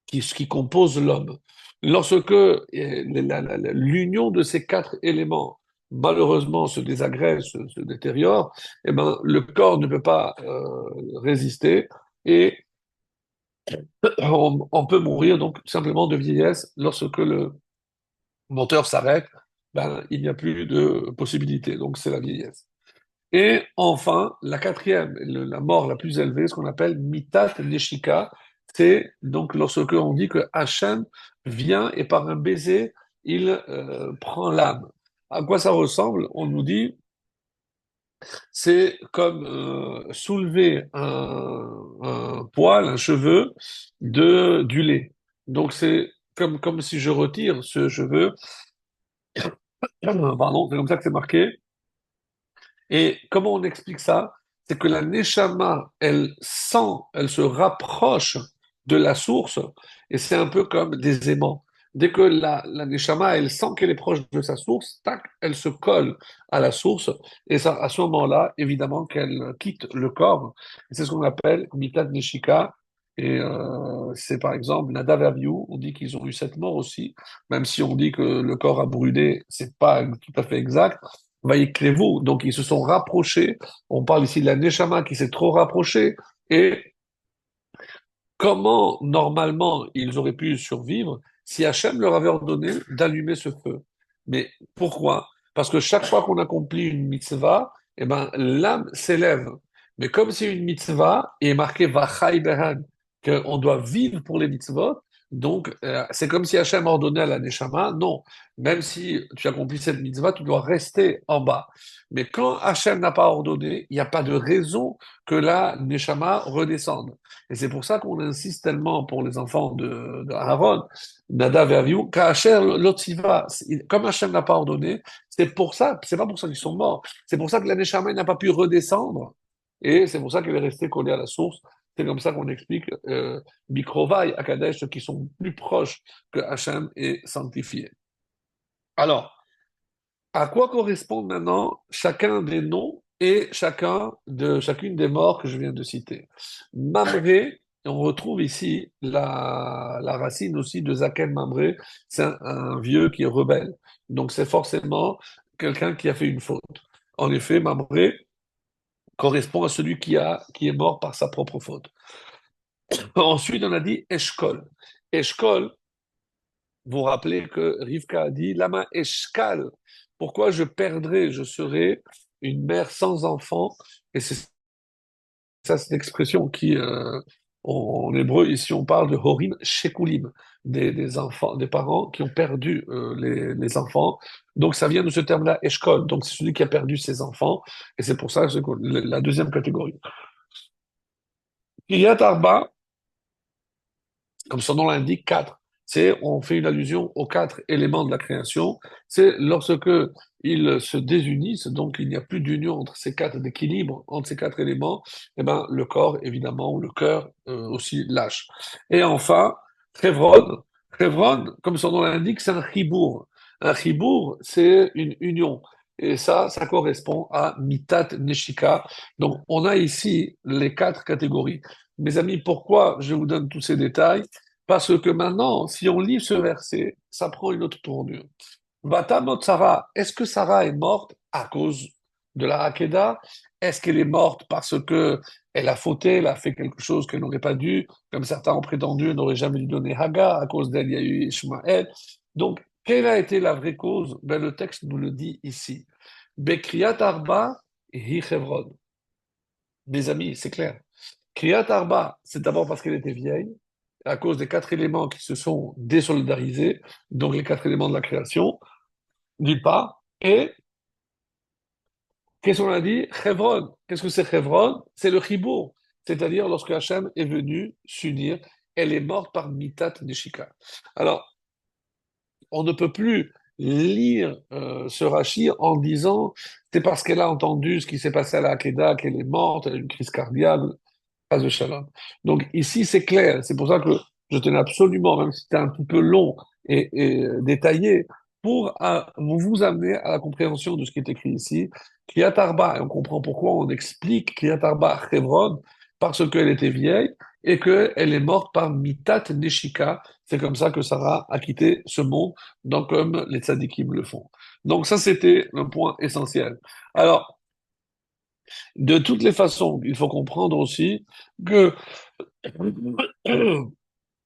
S1: qui composent l'homme. Lorsque l'union de ces quatre éléments malheureusement se désagrège, se détériore, eh ben, le corps ne peut pas résister et on peut mourir donc tout simplement de vieillesse lorsque moteur s'arrête, ben, il n'y a plus de possibilité. Donc, c'est la vieillesse. Et enfin, la quatrième, la mort la plus élevée, ce qu'on appelle mitat neshika, c'est donc lorsque on dit que Hachem vient et par un baiser, il prend l'âme. À quoi ça ressemble? On nous dit, c'est comme soulever un poil, un cheveu du lait. Donc c'est comme si je retire ce cheveu, pardon, c'est comme ça que c'est marqué. Et comment on explique ça? C'est que la neshama, elle sent, elle se rapproche de la source, et c'est un peu comme des aimants. Dès que la neshama, elle sent qu'elle est proche de sa source, tac, elle se colle à la source, et ça, à ce moment-là, évidemment qu'elle quitte le corps. Et c'est ce qu'on appelle mitat neshika. Et c'est par exemple Nadav et Abihu, on dit qu'ils ont eu cette mort aussi, même si on dit que le corps a brûlé, c'est pas tout à fait exact. Vaïklevu, donc ils se sont rapprochés. On parle ici de la Neshama qui s'est trop rapprochée. Et comment, normalement, ils auraient pu survivre si Hachem leur avait ordonné d'allumer ce feu? Mais pourquoi? Parce que chaque fois qu'on accomplit une mitzvah, eh ben, l'âme s'élève. Mais comme c'est une mitzvah, et marqué Vachai Behan, qu'on doit vivre pour les mitzvot, donc c'est comme si Hachem ordonnait à la Neshama, non, même si tu accomplis cette mitzvah, tu dois rester en bas. Mais quand Hachem n'a pas ordonné, il n'y a pas de raison que la Neshama redescende. Et c'est pour ça qu'on insiste tellement pour les enfants de Aaron, Nadav et Avihu, qu'Hachem l'Otziva, comme Hachem n'a pas ordonné, c'est pour ça, c'est pas pour ça qu'ils sont morts, c'est pour ça que la Neshama n'a pas pu redescendre, et c'est pour ça qu'elle est restée collée à la source. C'est comme ça qu'on explique Mikrovai à Kadesh, qui sont plus proches que Hachem est sanctifié. Alors, à quoi correspondent maintenant chacun des noms et chacune des morts que je viens de citer? Mamré, on retrouve ici la racine aussi de Zaken Mamré, c'est un vieux qui est rebelle. Donc c'est forcément quelqu'un qui a fait une faute. En effet, Mamré correspond à celui qui est mort par sa propre faute. Ensuite, on a dit Eshkol. Eshkol, vous vous rappelez que Rivka a dit Lama Eshkal, pourquoi je perdrai, je serai une mère sans enfant? Et c'est ça, c'est l'expression qui, en hébreu, ici, on parle de Horim Shekulim, des enfants, des parents qui ont perdu les enfants. Donc, ça vient de ce terme-là, Eshkol. Donc, c'est celui qui a perdu ses enfants. Et c'est pour ça que c'est la deuxième catégorie. Kiryat Arba, comme son nom l'indique, quatre. C'est, on fait une allusion aux quatre éléments de la création. C'est lorsque ils se désunissent, donc il n'y a plus d'union entre ces quatre, d'équilibre entre ces quatre éléments, et ben, le corps, évidemment, ou le cœur aussi lâche. Et enfin, Chevron. Chevron, comme son nom l'indique, c'est un chibour. Un chibour, c'est une union. Et ça correspond à mitat neshika. Donc, on a ici les quatre catégories. Mes amis, pourquoi je vous donne tous ces détails? Parce que maintenant, si on lit ce verset, ça prend une autre tournure. Vatamot Sarah, est-ce que Sarah est morte à cause de la Hakeda? Est-ce qu'elle est morte parce que elle a fauté, elle a fait quelque chose qu'elle n'aurait pas dû, comme certains ont prétendu, elle n'aurait jamais dû donner Hagar, à cause d'elle, il y a eu Ishmaël. Donc, quelle a été la vraie cause? Ben, le texte nous le dit ici. Bekriyat Arba hi Hebron. Mes amis, c'est clair. Kriyat Arba, c'est d'abord parce qu'elle était vieille, à cause des quatre éléments qui se sont désolidarisés, donc les quatre éléments de la création, d'une part. Et qu'est-ce qu'on a dit? Chevron. Qu'est-ce que c'est Chevron? C'est le chibour, c'est-à-dire lorsque Hachem est venu s'unir, elle est morte par Mitat Neshika. Alors, on ne peut plus lire ce Rashi en disant c'est parce qu'elle a entendu ce qui s'est passé à la Hakeda qu'elle est morte, elle a eu une crise cardiaque, pas de shalom. Donc ici, c'est clair. C'est pour ça que je tenais absolument, même si c'était un petit peu long et détaillé, pour vous amener à la compréhension de ce qui est écrit ici. Kriyat Arba, et on comprend pourquoi on explique Kriyat Arba à Hebron, parce qu'elle était vieille et qu'elle est morte par Mitat Neshika. C'est comme ça que Sarah a quitté ce monde, donc comme les tzadikim le font. Donc ça, c'était un point essentiel. Alors, de toutes les façons, il faut comprendre aussi que,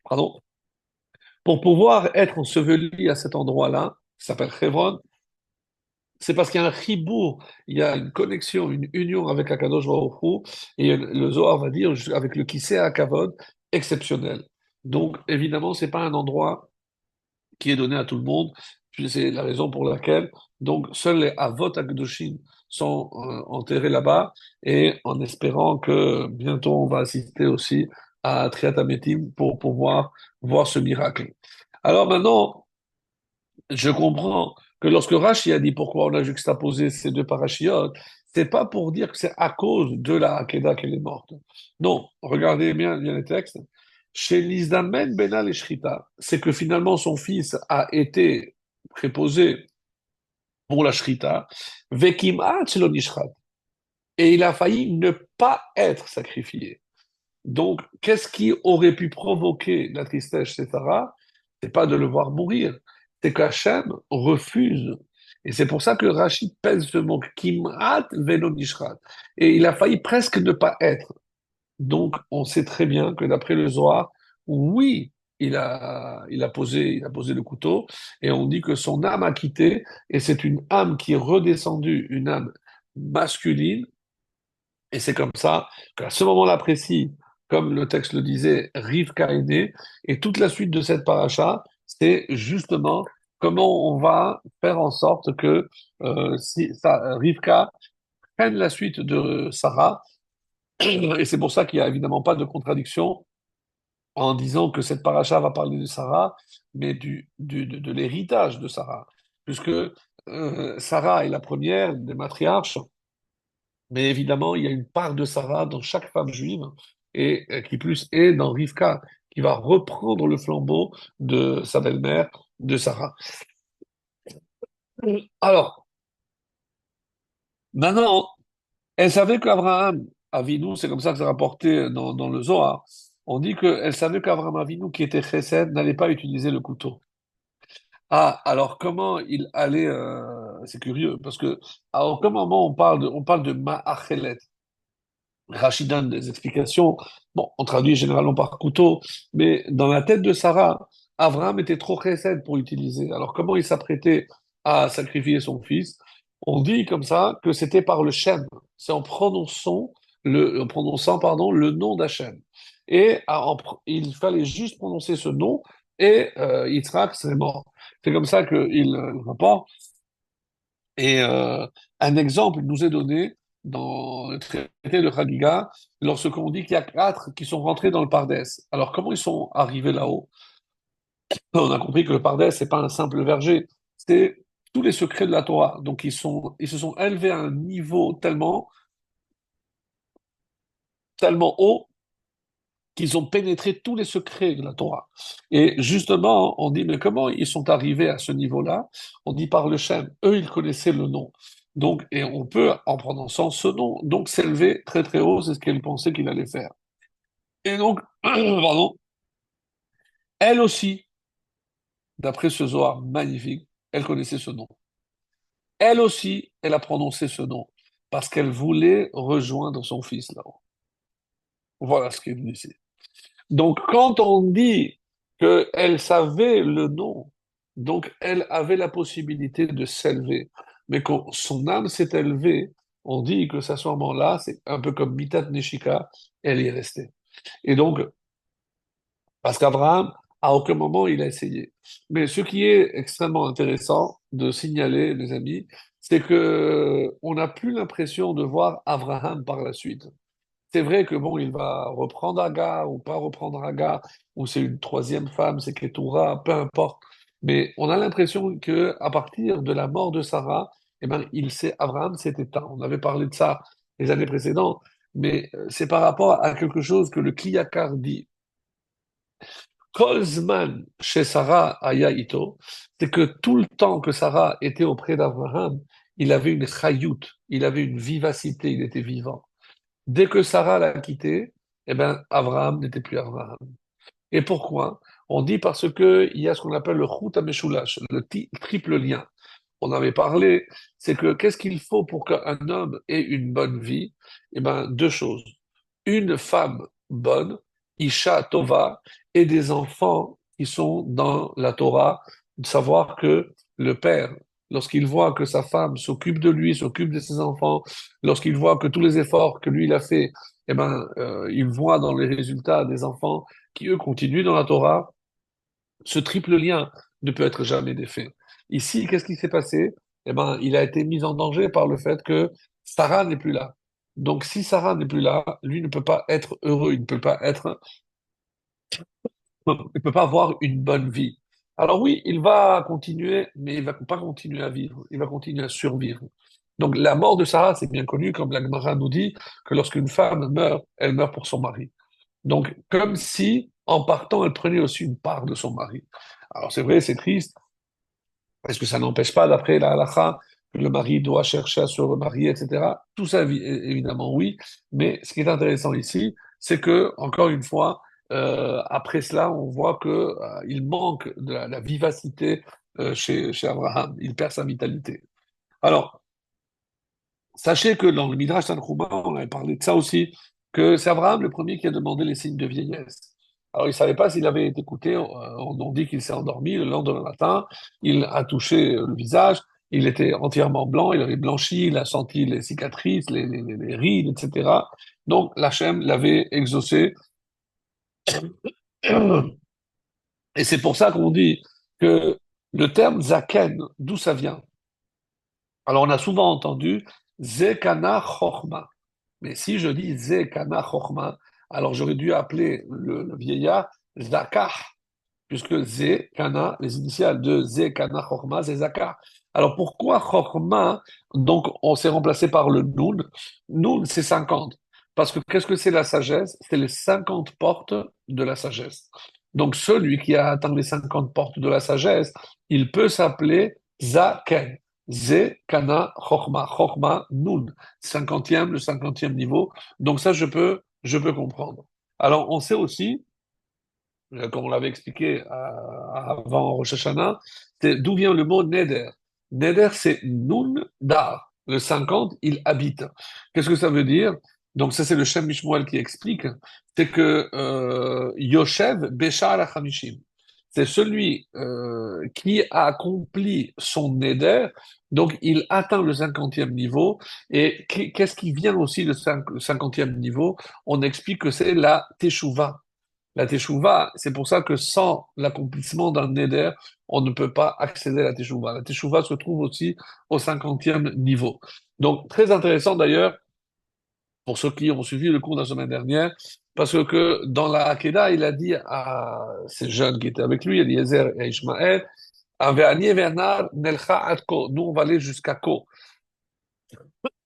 S1: pardon, pour pouvoir être enseveli à cet endroit-là, qui s'appelle Hebron, c'est parce qu'il y a un chibour, il y a une connexion, une union avec Akadosh Baruch Hu, et le Zohar va dire avec le Kisei HaKavod, exceptionnel. Donc, évidemment, c'est pas un endroit qui est donné à tout le monde. Puis c'est la raison pour laquelle donc seuls les Avot Akdoshim sont enterrés là-bas et en espérant que bientôt on va assister aussi à Triat Ametim pour pouvoir voir ce miracle. Alors maintenant, je comprends que lorsque Rashi a dit pourquoi on a juxtaposé ces deux parachiotes, c'est pas pour dire que c'est à cause de la Hakeda qu'elle est morte. Non, regardez bien les textes. Chez l'Isdamen Benal et Shrita, c'est que finalement son fils a été préposé pour la Shrita, Vekimat Shelo Nishrat, et il a failli ne pas être sacrifié. Donc, qu'est-ce qui aurait pu provoquer la tristesse chez Sarah? C'est pas de le voir mourir, c'est qu'Hachem refuse. Et c'est pour ça que Rachid pèse ce mot, Kimrat velo nishrat. Et il a failli presque ne pas être. Donc, on sait très bien que d'après le Zohar, oui, il a posé le couteau, et on dit que son âme a quitté, et c'est une âme qui est redescendue, une âme masculine, et c'est comme ça qu'à ce moment-là précis, comme le texte le disait, Rivka est née, et toute la suite de cette paracha, c'est justement comment on va faire en sorte que Rivka prenne la suite de Sarah, et c'est pour ça qu'il n'y a évidemment pas de contradiction en disant que cette paracha va parler de Sarah, mais de l'héritage de Sarah, puisque Sarah est la première des matriarches, mais évidemment, il y a une part de Sarah dans chaque femme juive, et qui plus est dans Rivka, qui va reprendre le flambeau de sa belle-mère, de Sarah. Alors, maintenant, elle savait qu'Abraham Avinu, c'est comme ça que c'est rapporté dans le Zohar, on dit qu'elle savait qu'Abraham Avinu, qui était chesed, n'allait pas utiliser le couteau. Ah, alors comment il allait... c'est curieux, parce que à aucun moment on parle de Ma'achelet. Rachid donne des explications. Bon, on traduit généralement par couteau, mais dans la tête de Sarah, Abraham était trop chesed pour utiliser. Alors, comment il s'apprêtait à sacrifier son fils? On dit comme ça que c'était par le Shem. C'est en prononçant, pardon, le nom d'Hachem. Et il fallait juste prononcer ce nom et Yitzhak serait mort. C'est comme ça qu'il rapporte. Et un exemple nous est donné dans le traité de Khadiga, lorsqu'on dit qu'il y a 4 qui sont rentrés dans le Pardès. Alors, comment ils sont arrivés là-haut? On a compris que le Pardès, c'est pas un simple verger, c'est tous les secrets de la Torah. Donc, ils se sont élevés à un niveau tellement haut qu'ils ont pénétré tous les secrets de la Torah. Et justement, on dit, mais comment ils sont arrivés à ce niveau-là? On dit par le Shem. Eux, ils connaissaient le nom. Donc, et on peut, en prononçant ce nom, donc s'élever très très haut, c'est ce qu'elle pensait qu'il allait faire. Et donc, pardon, elle aussi, d'après ce Zohar magnifique, elle connaissait ce nom. Elle aussi, elle a prononcé ce nom, parce qu'elle voulait rejoindre son fils là-haut. Voilà ce qu'il dit ici. Donc, quand on dit qu'elle savait le nom, donc elle avait la possibilité de s'élever, mais quand son âme s'est élevée, on dit que à ce moment-là, c'est un peu comme Mitat Neshika, elle y est restée. Et donc, parce qu'Abraham, à aucun moment, il a essayé. Mais ce qui est extrêmement intéressant de signaler, les amis, c'est que on n'a plus l'impression de voir Abraham par la suite. C'est vrai que bon, il va reprendre Agar ou pas reprendre Agar, ou c'est une troisième femme, c'est Ketura, peu importe. Mais on a l'impression que à partir de la mort de Sarah, eh ben, Abraham s'est éteint. On avait parlé de ça les années précédentes, mais c'est par rapport à quelque chose que le Kliyakar dit. Kolzman chez Sarah Aya Ito, c'est que tout le temps que Sarah était auprès d'Abraham, il avait une chayout, il avait une vivacité, il était vivant. Dès que Sarah l'a quitté, eh ben, Abraham n'était plus Abraham. Et pourquoi? On dit parce que il y a ce qu'on appelle le chut hameshulash, le triple lien. On avait parlé, c'est que qu'est-ce qu'il faut pour qu'un homme ait une bonne vie? Eh ben, deux choses. Une femme bonne, Isha Tova, et des enfants qui sont dans la Torah, de savoir que le père, lorsqu'il voit que sa femme s'occupe de lui, s'occupe de ses enfants, lorsqu'il voit que tous les efforts que lui il a fait, eh ben, il voit dans les résultats des enfants qui eux continuent dans la Torah, ce triple lien ne peut être jamais défait. Ici, qu'est-ce qui s'est passé? Eh ben, il a été mis en danger par le fait que Sarah n'est plus là. Donc, si Sarah n'est plus là, lui ne peut pas être heureux, il ne peut pas avoir une bonne vie. Alors oui, il va continuer, mais il va pas continuer à vivre. Il va continuer à survivre. Donc, la mort de Sarah, c'est bien connu, comme la Gemara nous dit, que lorsqu'une femme meurt, elle meurt pour son mari. Donc, comme si, en partant, elle prenait aussi une part de son mari. Alors, c'est vrai, c'est triste, parce que ça n'empêche pas, d'après la halakha, que le mari doit chercher à se remarier, etc. Tout ça, évidemment, oui. Mais ce qui est intéressant ici, c'est que, encore une fois, après cela, on voit que, il manque de la vivacité chez Abraham. Il perd sa vitalité. Alors, sachez que dans le Midrash Tanchuma, on avait parlé de ça aussi, que c'est Abraham le premier qui a demandé les signes de vieillesse. Alors, il ne savait pas s'il avait été écouté. On dit qu'il s'est endormi le lendemain matin. Il a touché le visage. Il était entièrement blanc. Il avait blanchi. Il a senti les cicatrices, les rides, etc. Donc, l'Hachem l'avait exaucé. Et c'est pour ça qu'on dit que le terme Zaken, d'où ça vient? Alors, on a souvent entendu Zekana Chochma. Mais si je dis Zekana Chochma, alors j'aurais dû appeler le vieillard Zakah, puisque Zekana, les initiales de Zekana Chochma, c'est Zakah. Alors pourquoi Chochma, donc on s'est remplacé par le Nun? Nun, c'est 50. Parce que qu'est-ce que c'est la sagesse? C'est les 50 portes de la sagesse. Donc celui qui a atteint les 50 portes de la sagesse, il peut s'appeler Zaken. Ze, Kana, Chochma. Chochma, Nun. 50e, le 50e niveau. Donc ça, je peux comprendre. Alors, on sait aussi, comme on l'avait expliqué avant Rosh Hashanah, c'est d'où vient le mot Neder. Neder, c'est Nun Dar. Le 50, il habite. Qu'est-ce que ça veut dire? Donc ça, c'est le Shem Mishmuel qui explique. C'est que Yoshev Beshar HaChamishim. C'est celui qui a accompli son Neder, donc il atteint le 50e niveau. Et qu'est-ce qui vient aussi de le 50e niveau? On explique que c'est la Teshuvah. La teshuva, c'est pour ça que sans l'accomplissement d'un neder, on ne peut pas accéder à la teshuva. La teshuva se trouve aussi au 50e niveau. Donc, très intéressant d'ailleurs, pour ceux qui ont suivi le cours de la semaine dernière, parce que dans la Hakeda, il a dit à ces jeunes qui étaient avec lui, Eliezer et Ishmaël, Aveani Vernar Nelcha ad Ko. Nous, on va aller jusqu'à Ko.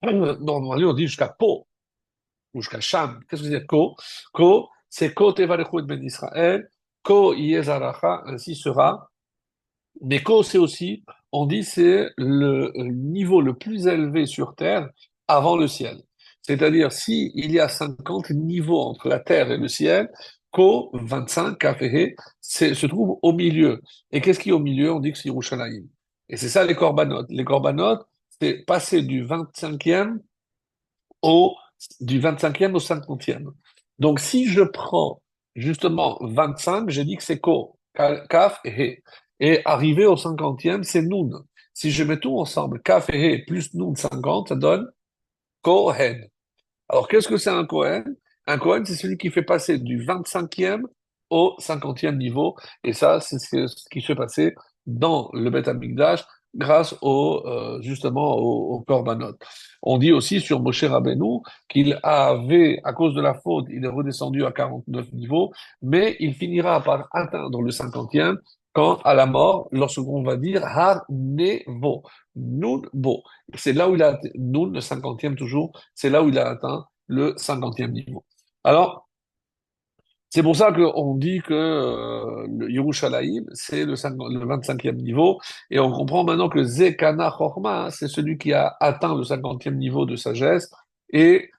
S1: Normalement, on dit jusqu'à Po, ou jusqu'à Sham. Qu'est-ce que c'est Ko? Ko, c'est Ko Tevarechu et Ben Israël. Ko Yezaracha, ainsi sera. Mais Ko, c'est aussi, on dit, c'est le niveau le plus élevé sur Terre avant le ciel. C'est-à-dire, si il y a 50 niveaux entre la Terre et le ciel, Ko, 25, Kafehe, se trouve au milieu. Et qu'est-ce qui est au milieu? On dit que c'est Yerushalayim. Et c'est ça les corbanotes. Les corbanotes, c'est passer du 25e au, du 25e au 50e. Donc, si je prends justement 25, j'ai dit que c'est Ko, Kaf et He. Et arrivé au 50e, c'est Nun. Si je mets tout ensemble, Kaf et He plus Nun 50, ça donne Kohen. Alors, qu'est-ce que c'est un Kohen? Un Kohen, c'est celui qui fait passer du 25e au 50e niveau. Et ça, c'est ce qui se passait dans le Beth Amikdash grâce justement au Korbanot. On dit aussi sur Moshe Rabbeinu qu'il avait, à cause de la faute, il est redescendu à 49 niveaux, mais il finira par atteindre le 50e quand, à la mort, lorsqu'on va dire Har Nevo, Nun Bo. C'est là où il a, Nun, le 50e toujours, c'est là où il a atteint le 50e niveau. Alors, c'est pour ça qu'on dit que le Yerushalayim, c'est le 25e niveau, et on comprend maintenant que Zekana Chorma, hein, c'est celui qui a atteint le 50e niveau de sagesse, et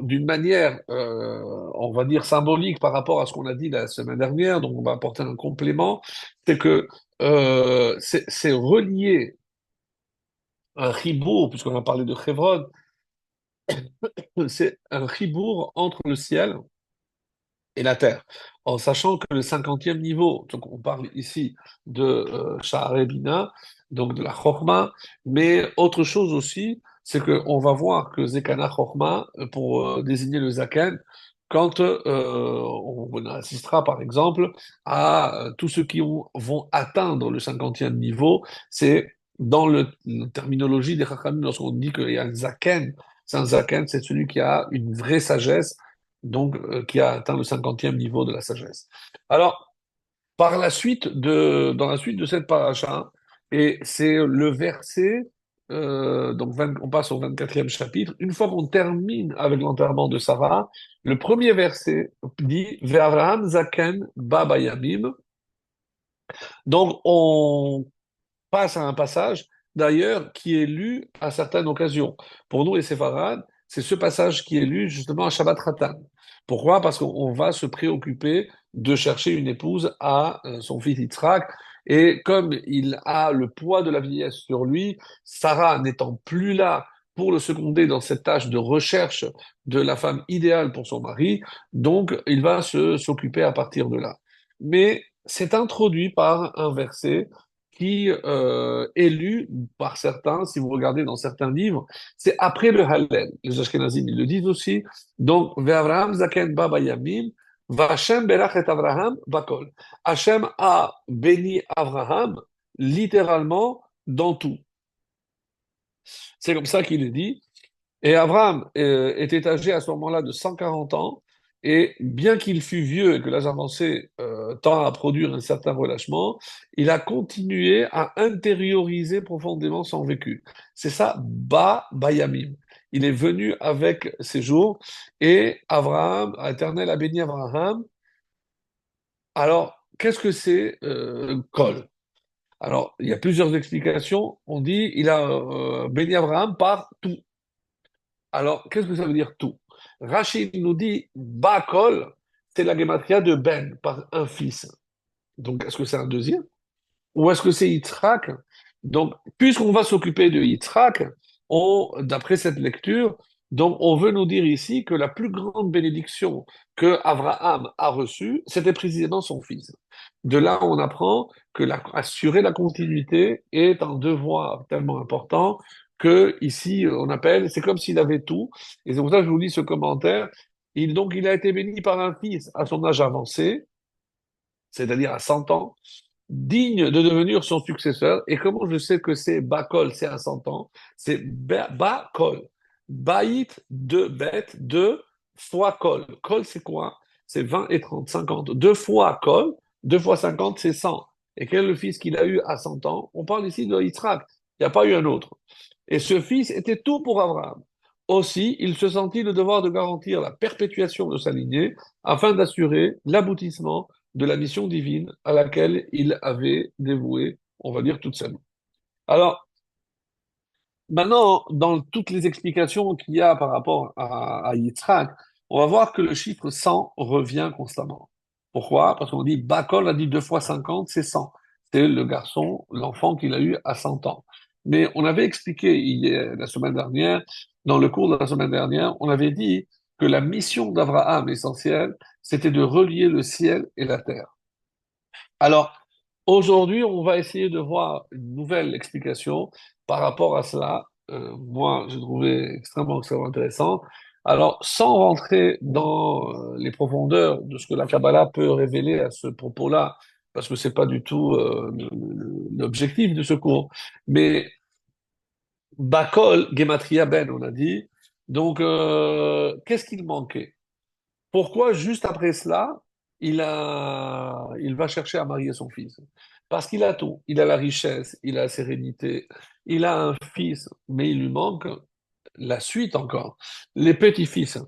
S1: d'une manière, on va dire, symbolique par rapport à ce qu'on a dit la semaine dernière, donc on va apporter un complément, c'est que c'est relié un chibour, puisqu'on a parlé de Chevron, c'est un chibour entre le ciel et la terre. En sachant que le cinquantième niveau, donc on parle ici de Sha'arei Bina, donc de la Chorma, mais autre chose aussi, c'est qu'on va voir que Zekana Chorma, pour désigner le Zaken, quand on assistera par exemple à tous ceux qui vont atteindre le cinquantième niveau, c'est dans la terminologie des Chachamim, lorsqu'on dit qu'il y a un Zaken, c'est un Zaken, c'est celui qui a une vraie sagesse, donc qui a atteint le cinquantième niveau de la sagesse. Alors, par la suite dans la suite de cette paracha, et c'est le verset, donc on passe au 24e chapitre, une fois qu'on termine avec l'enterrement de Sarah, le premier verset dit Ve'avraham zaken baba yamim. Donc on passe à un passage, d'ailleurs, qui est lu à certaines occasions. Pour nous, les séfarades, c'est ce passage qui est lu justement à Shabbat Ratan. Pourquoi? Parce qu'on va se préoccuper de chercher une épouse à son fils Yitzhak. Et comme il a le poids de la vieillesse sur lui, Sarah n'étant plus là pour le seconder dans cette tâche de recherche de la femme idéale pour son mari, donc il va s'occuper à partir de là. Mais c'est introduit par un verset qui est lu par certains, si vous regardez dans certains livres, c'est après le Hallel. Les Ashkenazim, ils le disent aussi. Donc, Ve'avraham zaken ba bayamim, V'Hashem berach et Avraham bakol. Hachem a béni Avraham littéralement dans tout. C'est comme ça qu'il est dit. Et Abraham était âgé à ce moment-là de 140 ans, et bien qu'il fût vieux et que l'âge avancé tend à produire un certain relâchement, il a continué à intérioriser profondément son vécu. C'est ça, Ba Bayamim. Il est venu avec ses jours, et Abraham, l'Éternel a béni Abraham. Alors, qu'est-ce que c'est Kol? Alors, il y a plusieurs explications. On dit il a béni Abraham par tout. Alors, qu'est-ce que ça veut dire tout? Rachid nous dit Bakol, c'est la gematria de Ben, par un fils. Donc, est-ce que c'est un deuxième? Ou est-ce que c'est Yitzhak? Donc, puisqu'on va s'occuper de Yitzhak, d'après cette lecture, donc on veut nous dire ici que la plus grande bénédiction que Abraham a reçue, c'était précisément son fils. De là, on apprend que assurer la continuité est un devoir tellement important que ici, on appelle, c'est comme s'il avait tout. Et c'est pour ça que je vous lis ce commentaire. Donc, il a été béni par un fils à son âge avancé, c'est-à-dire à 100 ans, digne de devenir son successeur. Et comment je sais que c'est Bakol, c'est à 100 ans? C'est Bakol. Baït, deux bêtes, deux fois Kol. Kol, c'est quoi? C'est 20 et 30, 50. Deux fois Kol, deux fois 50, c'est 100. Et quel est le fils qu'il a eu à 100 ans? On parle ici de Yitzhak. Il n'y a pas eu un autre. Et ce fils était tout pour Abraham. Aussi, il se sentit le devoir de garantir la perpétuation de sa lignée afin d'assurer l'aboutissement de la mission divine à laquelle il avait dévoué, on va dire, toute sa vie. Alors, maintenant, dans toutes les explications qu'il y a par rapport à Yitzhak, on va voir que le chiffre 100 revient constamment. Pourquoi? Parce qu'on dit, Bakol a dit 2 fois 50, c'est 100. C'est le garçon, l'enfant qu'il a eu à 100 ans. Mais on avait expliqué la semaine dernière, dans le cours de la semaine dernière, on avait dit que la mission d'Abraham essentielle, c'était de relier le ciel et la terre. Alors, aujourd'hui, on va essayer de voir une nouvelle explication par rapport à cela. Moi, j'ai trouvé extrêmement intéressant. Alors, sans rentrer dans les profondeurs de ce que la Kabbalah peut révéler à ce propos-là, parce que c'est pas du tout l'objectif de ce cours, mais Bakol, Gematria Ben, on a dit. Donc, qu'est-ce qu'il manquait? Pourquoi juste après cela, il va chercher à marier son fils? Parce qu'il a tout. Il a la richesse, il a la sérénité, il a un fils, mais il lui manque la suite encore, les petits-fils.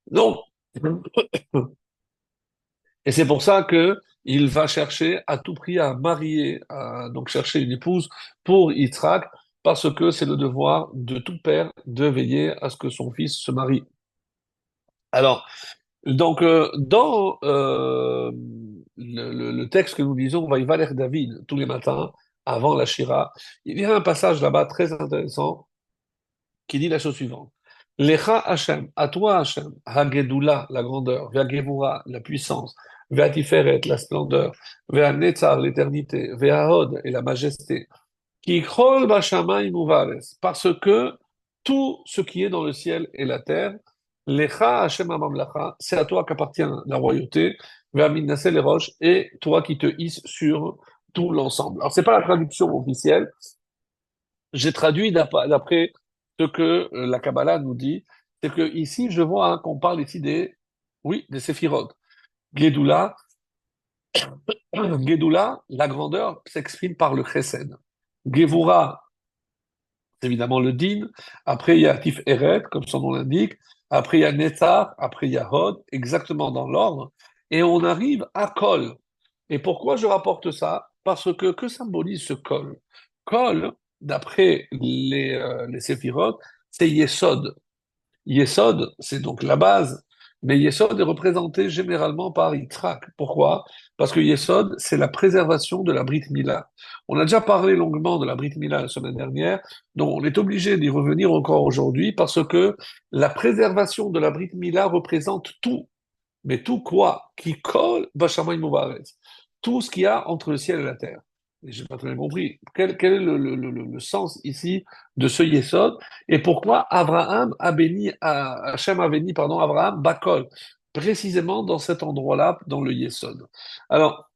S1: Donc, et c'est pour ça que il va chercher à tout prix à marier, donc chercher une épouse pour Yitzhak, parce que c'est le devoir de tout père de veiller à ce que son fils se marie. Alors, donc, dans le texte que nous lisons, Vaïvaler David, tous les matins, avant la Shira, il y a un passage là-bas très intéressant qui dit la chose suivante. Lecha Hashem, à toi Hashem, Hagedula, la grandeur, Ve'agevura, la puissance, Ve'atiferet, la splendeur, Ve'anetzar, l'éternité, Ve'ahod, et la majesté, Ki chol bashamayim uvares, parce que tout ce qui est dans le ciel et la terre, Lecha Hashem Amamlacha, c'est à toi qu'appartient la royauté, Ve'amin Nassel les roches, et toi qui te hisses sur tout l'ensemble. Alors, c'est pas la traduction officielle, j'ai traduit d'après ce que la Kabbalah nous dit, c'est que ici, je vois qu'on parle ici oui, des séphirotes. Gédoula, Gédoula, la grandeur s'exprime par le chesed. Gevura, c'est évidemment le din. Après, il y a Tif Eret, comme son nom l'indique. Après, il y a Netzar. Après, il y a Hod, exactement dans l'ordre. Et on arrive à Kol. Et pourquoi je rapporte ça? Parce que symbolise ce Kol? Kol, d'après les séphirotes, c'est Yesod. Yesod, c'est donc la base, mais Yesod est représenté généralement par Yitzhak. Pourquoi? Parce que Yesod, c'est la préservation de la Brit Mila. On a déjà parlé longuement de la Brit Mila la semaine dernière, donc on est obligé d'y revenir encore aujourd'hui parce que la préservation de la Brit Mila représente tout. Mais tout quoi? Qui colle Bashamayim Moubaret. Tout ce qu'il y a entre le ciel et la terre. Et j'ai pas très bien compris. Quel est le sens ici de ce Yesod? Et pourquoi Abraham a béni, Hachem a béni, pardon, Abraham, Bakol, précisément dans cet endroit-là, dans le Yesod. Alors,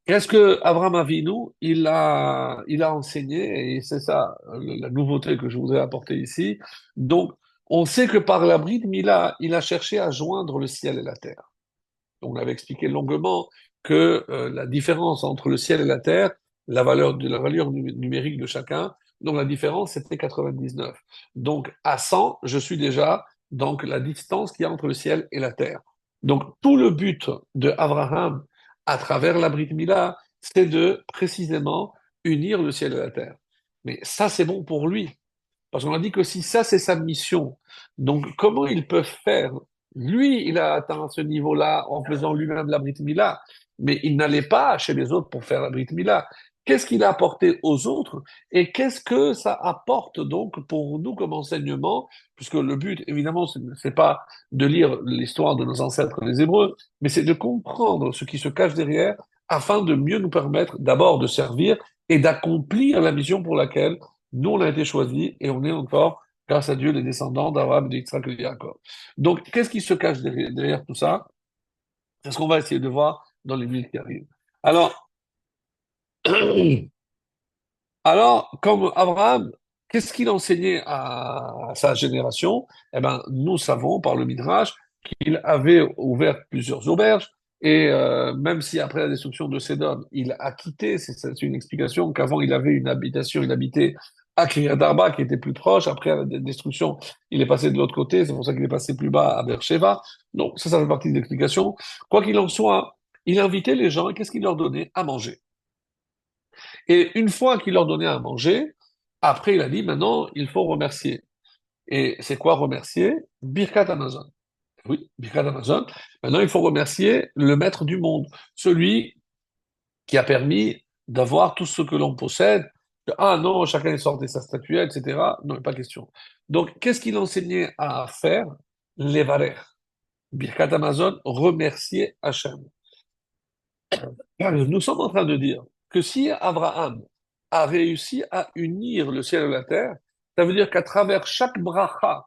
S1: qu'est-ce que Abraham Avinu, il a enseigné, et c'est ça la nouveauté que je voudrais apporter ici. Donc, on sait que par la Brit Mila, il a cherché à joindre le ciel et la terre. On avait expliqué longuement que la différence entre le ciel et la terre, la valeur numérique de chacun, donc la différence c'était 99. Donc à 100, je suis déjà donc la distance qu'il y a entre le ciel et la terre. Donc tout le but de Abraham à travers la Brit Mila, c'est de précisément unir le ciel et la terre. Mais ça c'est bon pour lui. Parce qu'on a dit que si ça, c'est sa mission, donc comment ils peuvent faire? Lui, il a atteint ce niveau-là en faisant lui-même la Brit Mila, mais il n'allait pas chez les autres pour faire la Brit Mila. Qu'est-ce qu'il a apporté aux autres et qu'est-ce que ça apporte donc pour nous comme enseignement? Puisque le but, évidemment, c'est pas de lire l'histoire de nos ancêtres les Hébreux, mais c'est de comprendre ce qui se cache derrière afin de mieux nous permettre d'abord de servir et d'accomplir la mission pour laquelle nous, on a été choisis et on est encore, grâce à Dieu, les descendants d'Abraham, d'Isaac et de Jacob. Donc, qu'est-ce qui se cache derrière tout ça? C'est ce qu'on va essayer de voir dans les minutes qui arrivent. Alors, comme Abraham, qu'est-ce qu'il enseignait à sa génération? Eh ben, nous savons par le Midrash qu'il avait ouvert plusieurs auberges et même si après la destruction de Sédom, il a quitté, c'est une explication qu'avant il avait une habitation, il habitait à Kiryat Arba qui était plus proche. Après la destruction, il est passé de l'autre côté, c'est pour ça qu'il est passé plus bas à Beersheba. Donc ça fait partie de l'explication. Quoi qu'il en soit, il invitait les gens et qu'est-ce qu'il leur donnait à manger? Et une fois qu'il leur donnait à manger, après il a dit maintenant il faut remercier. Et c'est quoi remercier? Birkat Amazon. Oui, Birkat Amazon. Maintenant il faut remercier le maître du monde, celui qui a permis d'avoir tout ce que l'on possède. Ah non, chacun est sorti de sa statuette, etc. Non, pas question. Donc qu'est-ce qu'il enseignait à faire? Les valeurs. Birkat Amazon, remercier Hachem. Nous sommes en train de dire que si Abraham a réussi à unir le ciel et la terre, ça veut dire qu'à travers chaque bracha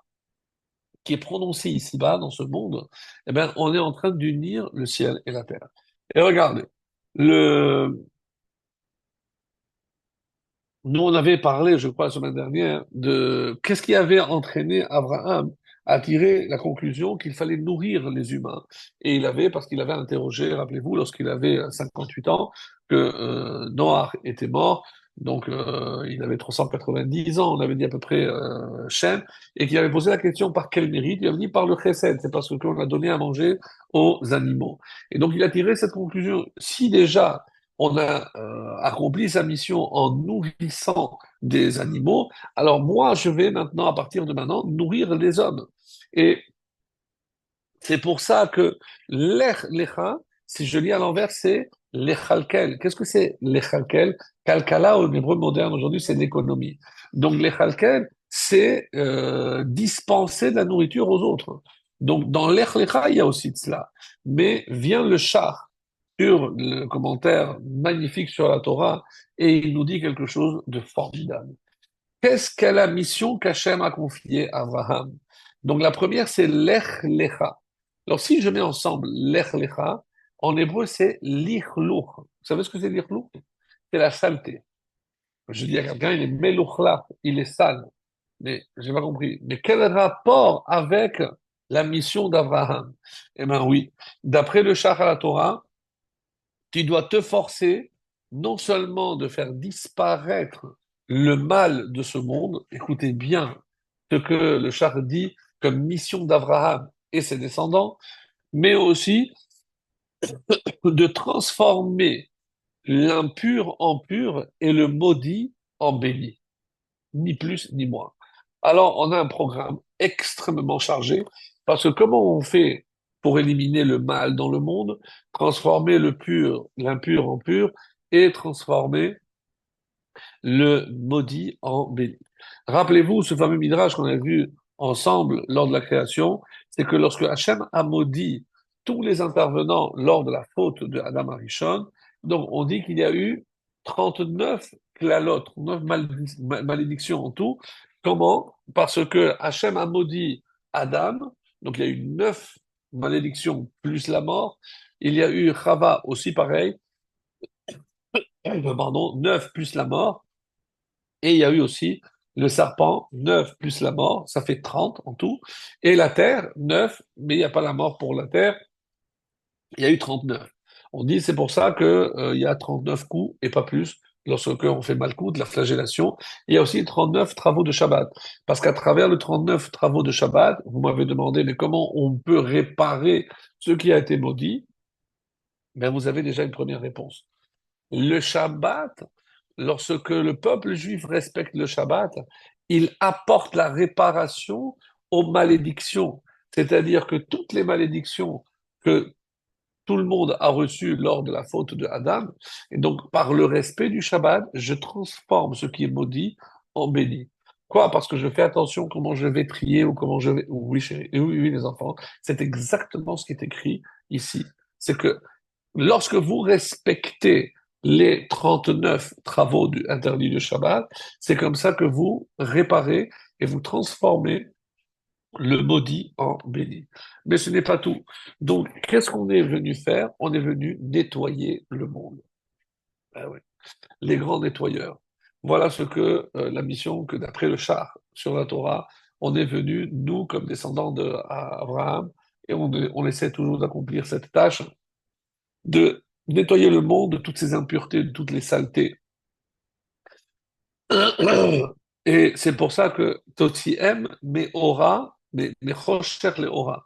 S1: qui est prononcé ici-bas, dans ce monde, eh bien, on est en train d'unir le ciel et la terre. Et regardez, le... nous on avait parlé, je crois, la semaine dernière, de qu'est-ce qui avait entraîné Abraham à tirer la conclusion qu'il fallait nourrir les humains. Et il avait, parce qu'il avait interrogé, rappelez-vous, lorsqu'il avait 58 ans, que Noach était mort, donc il avait 390 ans, on avait dit à peu près Shem, et qu'il avait posé la question par quel mérite, il avait dit par le chesed, c'est parce qu'on a donné à manger aux animaux. Et donc il a tiré cette conclusion. Si déjà on a accompli sa mission en nourrissant des animaux, alors moi, je vais maintenant, à partir de maintenant, nourrir les hommes. Et c'est pour ça que lecha, si je lis à l'envers, c'est lechalkel. Qu'est-ce que c'est lechalkel? Kalkala, au hébreu moderne aujourd'hui, c'est l'économie. Donc lechalkel, c'est dispenser de la nourriture aux autres. Donc, dans l'Ech Lecha, il y a aussi de cela. Mais vient le char sur le commentaire magnifique sur la Torah et il nous dit quelque chose de formidable. Qu'est-ce qu'est la mission qu'Hachem a confiée à Abraham? Donc, la première, c'est l'Ech Lecha. Alors, si je mets ensemble l'Ech Lecha, en hébreu, c'est l'Ichlouch. Vous savez ce que c'est l'Ichlouch? C'est la saleté. Je dis à quelqu'un, il est melouchla, il est sale. Mais j'ai pas compris. Mais quel rapport avec la mission d'Abraham? Eh bien oui, d'après le Shach à la Torah, tu dois te forcer non seulement de faire disparaître le mal de ce monde, écoutez bien ce que le Shach dit comme mission d'Abraham et ses descendants, mais aussi de transformer l'impur en pur et le maudit en béni. Ni plus ni moins. Alors, on a un programme extrêmement chargé, parce que comment on fait pour éliminer le mal dans le monde, transformer le pur, l'impur en pur, et transformer le maudit en béni. Rappelez-vous ce fameux midrash qu'on a vu ensemble lors de la création, c'est que lorsque Hachem a maudit tous les intervenants lors de la faute de Adam Arishon, donc on dit qu'il y a eu 39 klalot, 39 malédictions en tout. Comment? Parce que Hachem a maudit Adam, donc il y a eu 9 malédictions plus la mort. Il y a eu Chava aussi pareil, pardon, 9 plus la mort. Et il y a eu aussi le serpent, 9 plus la mort, ça fait 30 en tout. Et la terre, 9, mais il n'y a pas la mort pour la terre, il y a eu 39. On dit c'est pour ça que, il y a 39 coups et pas plus lorsque on fait mal coup de la flagellation. Il y a aussi 39 travaux de Shabbat. Parce qu'à travers le 39 travaux de Shabbat, vous m'avez demandé, mais comment on peut réparer ce qui a été maudit? Ben, vous avez déjà une première réponse. Le Shabbat, lorsque le peuple juif respecte le Shabbat, il apporte la réparation aux malédictions. C'est-à-dire que toutes les malédictions que tout le monde a reçues lors de la faute de Adam, et donc par le respect du Shabbat, je transforme ce qui est maudit en béni. Quoi? Parce que je fais attention comment je vais prier ou comment je vais... Oui, chérie, oui, oui, les enfants, c'est exactement ce qui est écrit ici. C'est que lorsque vous respectez les 39 travaux interdits du Shabbat, c'est comme ça que vous réparez et vous transformez le maudit en béni. Mais ce n'est pas tout. Donc, qu'est-ce qu'on est venu faire? On est venu nettoyer le monde. Ah ouais. Les grands nettoyeurs. Voilà ce que la mission que d'après le char sur la Torah, on est venu, nous, comme descendants d'Abraham, et on essaie toujours d'accomplir cette tâche de nettoyer le monde de toutes ces impuretés, de toutes les saletés. Et c'est pour ça que Totsiem, mais aura, mais Chosher le aura.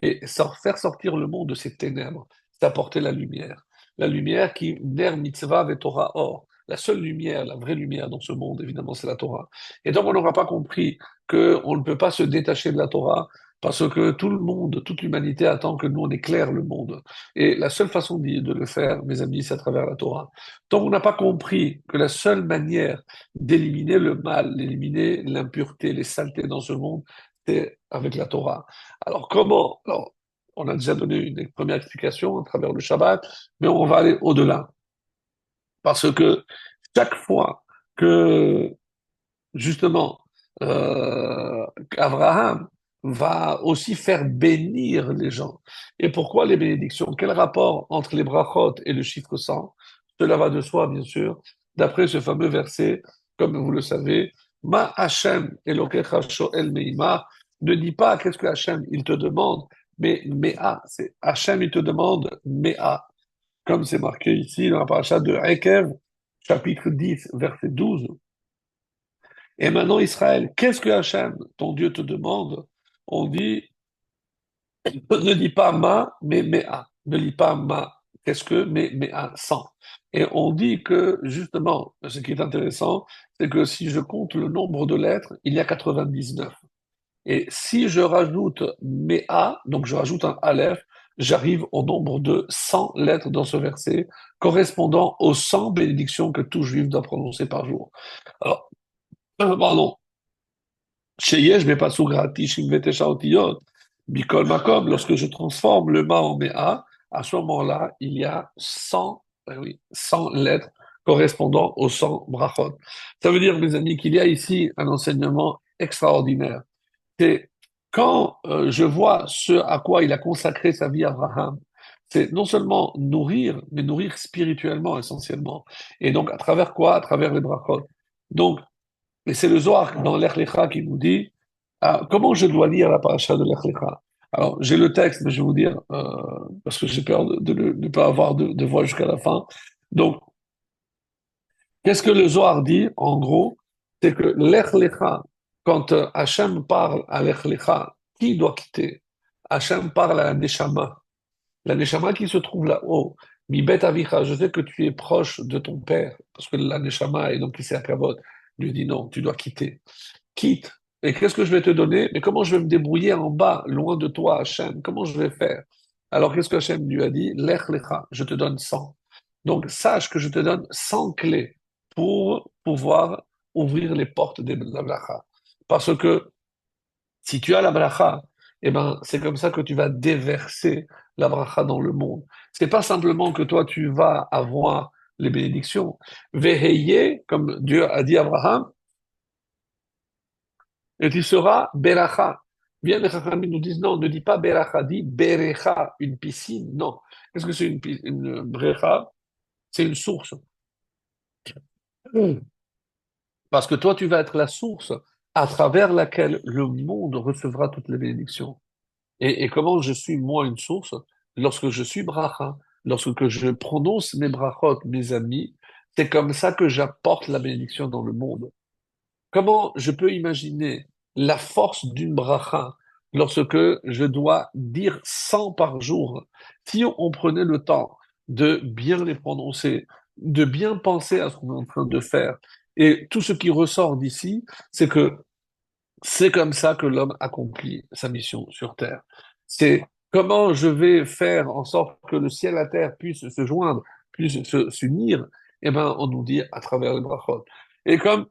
S1: Et faire sortir le monde de ses ténèbres, c'est apporter la lumière. La lumière qui, ner mitzvah ve Torah or. La seule lumière, la vraie lumière dans ce monde, évidemment, c'est la Torah. Et donc, on n'aura pas compris qu'on ne peut pas se détacher de la Torah parce que tout le monde, toute l'humanité attend que nous, on éclaire le monde. Et la seule façon de le faire, mes amis, c'est à travers la Torah. Tant on n'a pas compris que la seule manière d'éliminer le mal, d'éliminer l'impureté, les saletés dans ce monde, c'est avec la Torah. Alors comment? Alors, on a déjà donné une première explication à travers le Shabbat, mais on va aller au-delà. Parce que chaque fois que, justement, Abraham va aussi faire bénir les gens. Et pourquoi les bénédictions? Quel rapport entre les brachot et le chiffre 100? Cela va de soi, bien sûr, d'après ce fameux verset, comme vous le savez, Ma Hashem Elokecha Shoel Meima, ne dis pas qu'est-ce que Hashem il te demande, mais Mea, c'est Hashem il te demande Mea, comme c'est marqué ici dans la paracha de Ekev, chapitre 10, verset 12. Et maintenant, Israël, qu'est-ce que Hachem, ton Dieu, te demande? On dit, ne dis pas ma, mais mea. Ne dis pas ma, qu'est-ce que, mais mea, 100. Et on dit que, justement, ce qui est intéressant, c'est que si je compte le nombre de lettres, il y a 99. Et si je rajoute mea, donc je rajoute un aleph, j'arrive au nombre de 100 lettres dans ce verset, correspondant aux 100 bénédictions que tout juif doit prononcer par jour. Alors, pardon, Sheyesh bepasuk ratishim vetesha otiyot, mikol makom, lorsque je transforme le ma en mea, à ce moment-là, il y a 100, oui, 100 lettres correspondant aux 100 brachot. Ça veut dire, mes amis, qu'il y a ici un enseignement extraordinaire. C'est quand je vois ce à quoi il a consacré sa vie Abraham, c'est non seulement nourrir, mais nourrir spirituellement essentiellement. Et donc, à travers quoi? À travers les brachot. Donc, et c'est le Zohar dans l'Ech Lecha qui nous dit comment je dois lire la paracha de l'Ech Lecha. Alors, j'ai le texte, mais je vais vous dire, parce que j'ai peur de ne pas avoir de voix jusqu'à la fin. Donc, qu'est-ce que le Zohar dit, en gros? C'est que l'Ech Lecha, quand Hachem parle à l'Ech Lecha, qui doit quitter? Hachem parle à la Neshama. La Neshama qui se trouve là-haut. Mi bet avicha, je sais que tu es proche de ton père, parce que la Neshama, et donc qui s'est à Kavod, lui dit non, tu dois quitter. Quitte. Et qu'est-ce que je vais te donner? Mais comment je vais me débrouiller en bas, loin de toi, Hachem? Comment je vais faire? Alors qu'est-ce que Hachem lui a dit? Lech lecha, je te donne 100. Donc sache que je te donne 100 clés pour pouvoir ouvrir les portes de la bracha. Parce que si tu as la bracha, eh ben, c'est comme ça que tu vas déverser la bracha dans le monde. C'est pas simplement que toi, tu vas avoir les bénédictions. Veheye, comme Dieu a dit à Abraham, et tu seras beracha. Bien, les Chachamim nous disent non, ne dis pas beracha, dis berecha, une piscine. Non. Qu'est-ce que c'est une brecha? C'est une source. Mm. Parce que toi, tu vas être la source à travers laquelle le monde recevra toutes les bénédictions. Et comment je suis, moi, une source? Lorsque je suis bracha, lorsque je prononce mes brachot, mes amis, c'est comme ça que j'apporte la bénédiction dans le monde. Comment je peux imaginer la force d'une bracha lorsque je dois dire 100 par jour? Si on prenait le temps de bien les prononcer, de bien penser à ce qu'on est en train de faire, et tout ce qui ressort d'ici, c'est que c'est comme ça que l'homme accomplit sa mission sur Terre. C'est comment je vais faire en sorte que le ciel et la terre puissent se joindre, puissent s'unir. Eh ben, on nous dit à travers les brachot. Et comme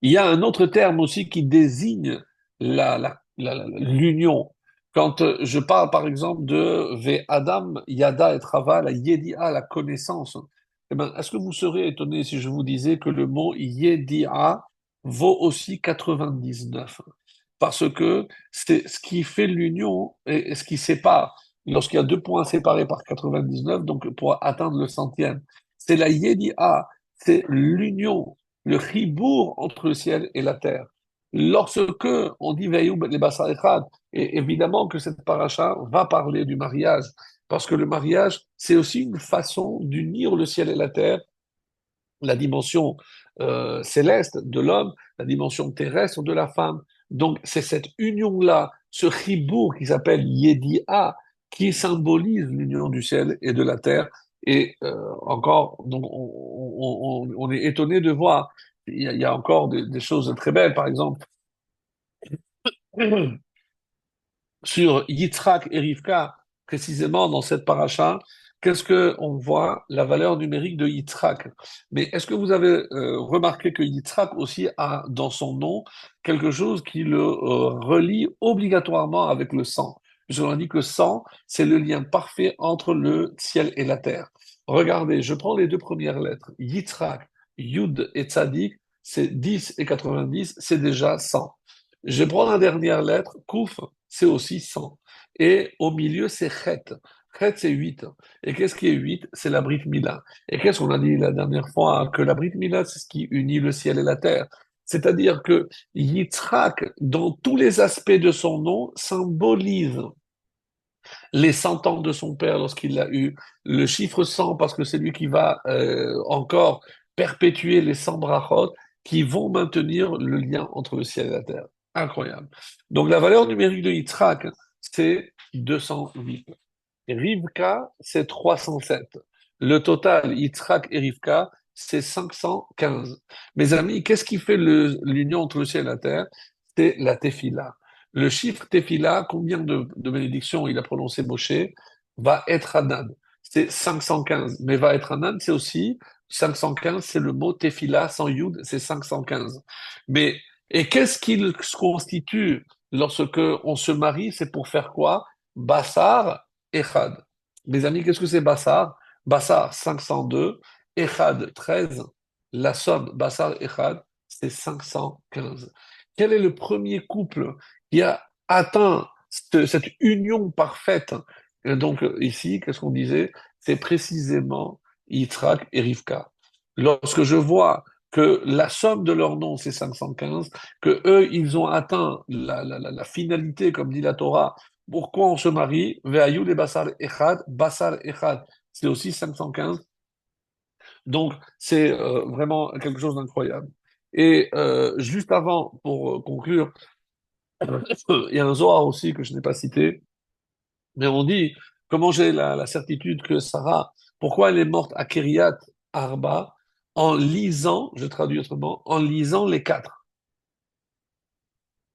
S1: il y a un autre terme aussi qui désigne l'union. Quand je parle par exemple de Ve Adam, Yada et Trava, la Yedia, la connaissance, eh ben, est-ce que vous serez étonné si je vous disais que le mot Yedia vaut aussi 99? Parce que c'est ce qui fait l'union et ce qui sépare. Lorsqu'il y a deux points séparés par 99, donc pour atteindre le centième, c'est la Yedia, c'est l'union, le chibour entre le ciel et la terre. Lorsque on dit Veillou les Bassar Echad, et évidemment que cette paracha va parler du mariage, parce que le mariage, c'est aussi une façon d'unir le ciel et la terre, la dimension céleste de l'homme, la dimension terrestre de la femme. Donc c'est cette union-là, ce chibour qui s'appelle Yedia, qui symbolise l'union du ciel et de la terre. Et encore, donc on est étonné de voir, il y a encore des choses très belles, par exemple, sur Yitzhak et Rivka, précisément dans cette paracha, qu'est-ce que on voit? La valeur numérique de Yitzhak. Mais est-ce que vous avez remarqué que Yitzhak aussi a dans son nom quelque chose qui le relie obligatoirement avec le sang? Je leur dis que sang, c'est le lien parfait entre le ciel et la terre. Regardez, je prends les deux premières lettres. Yitzhak, Yud et Tzadik, c'est 10 et 90, c'est déjà 100. Je prends la dernière lettre, Kouf, c'est aussi 100. Et au milieu, c'est Chet. Chet, c'est 8. Et qu'est-ce qui est 8? C'est la Brit Mila. Et qu'est-ce qu'on a dit la dernière fois? Que la Brit Mila, c'est ce qui unit le ciel et la terre. C'est-à-dire que Yitzhak, dans tous les aspects de son nom, symbolise les 100 ans de son père lorsqu'il l'a eu, le chiffre 100 parce que c'est lui qui va encore perpétuer les 100 brachot qui vont maintenir le lien entre le ciel et la terre. Incroyable. Donc la valeur numérique de Yitzhak, c'est 208. Et Rivka, c'est 307. Le total, Yitzhak et Rivka, c'est 515. Mes amis, qu'est-ce qui fait l'union entre le ciel et la terre? C'est la tefila. Le chiffre tefila, combien de bénédictions il a prononcé Moshe, va être Hanan. C'est 515. Mais va être Hanan, c'est aussi 515, c'est le mot tefila sans yud, c'est 515. Mais Et qu'est-ce qu'il se constitue lorsque on se marie? C'est pour faire quoi? Bassar, Echad. Mes amis, qu'est-ce que c'est Bassar? Bassar, 502, Echad, 13. La somme, Bassar, Echad, c'est 515. Quel est le premier couple qui a atteint cette union parfaite? Et donc, ici, qu'est-ce qu'on disait? C'est précisément Yitzhak et Rivka. Lorsque je vois que la somme de leurs noms, c'est 515, que eux, ils ont atteint la finalité, comme dit la Torah. Pourquoi on se marie? Ve'ayu le basar echad, c'est aussi 515. Donc, c'est vraiment quelque chose d'incroyable. Et juste avant, pour conclure, il y a un Zohar aussi que je n'ai pas cité, mais on dit, comment j'ai la certitude que Sarah, pourquoi elle est morte à Kiryat Arba, en lisant, je traduis autrement, en lisant les quatre.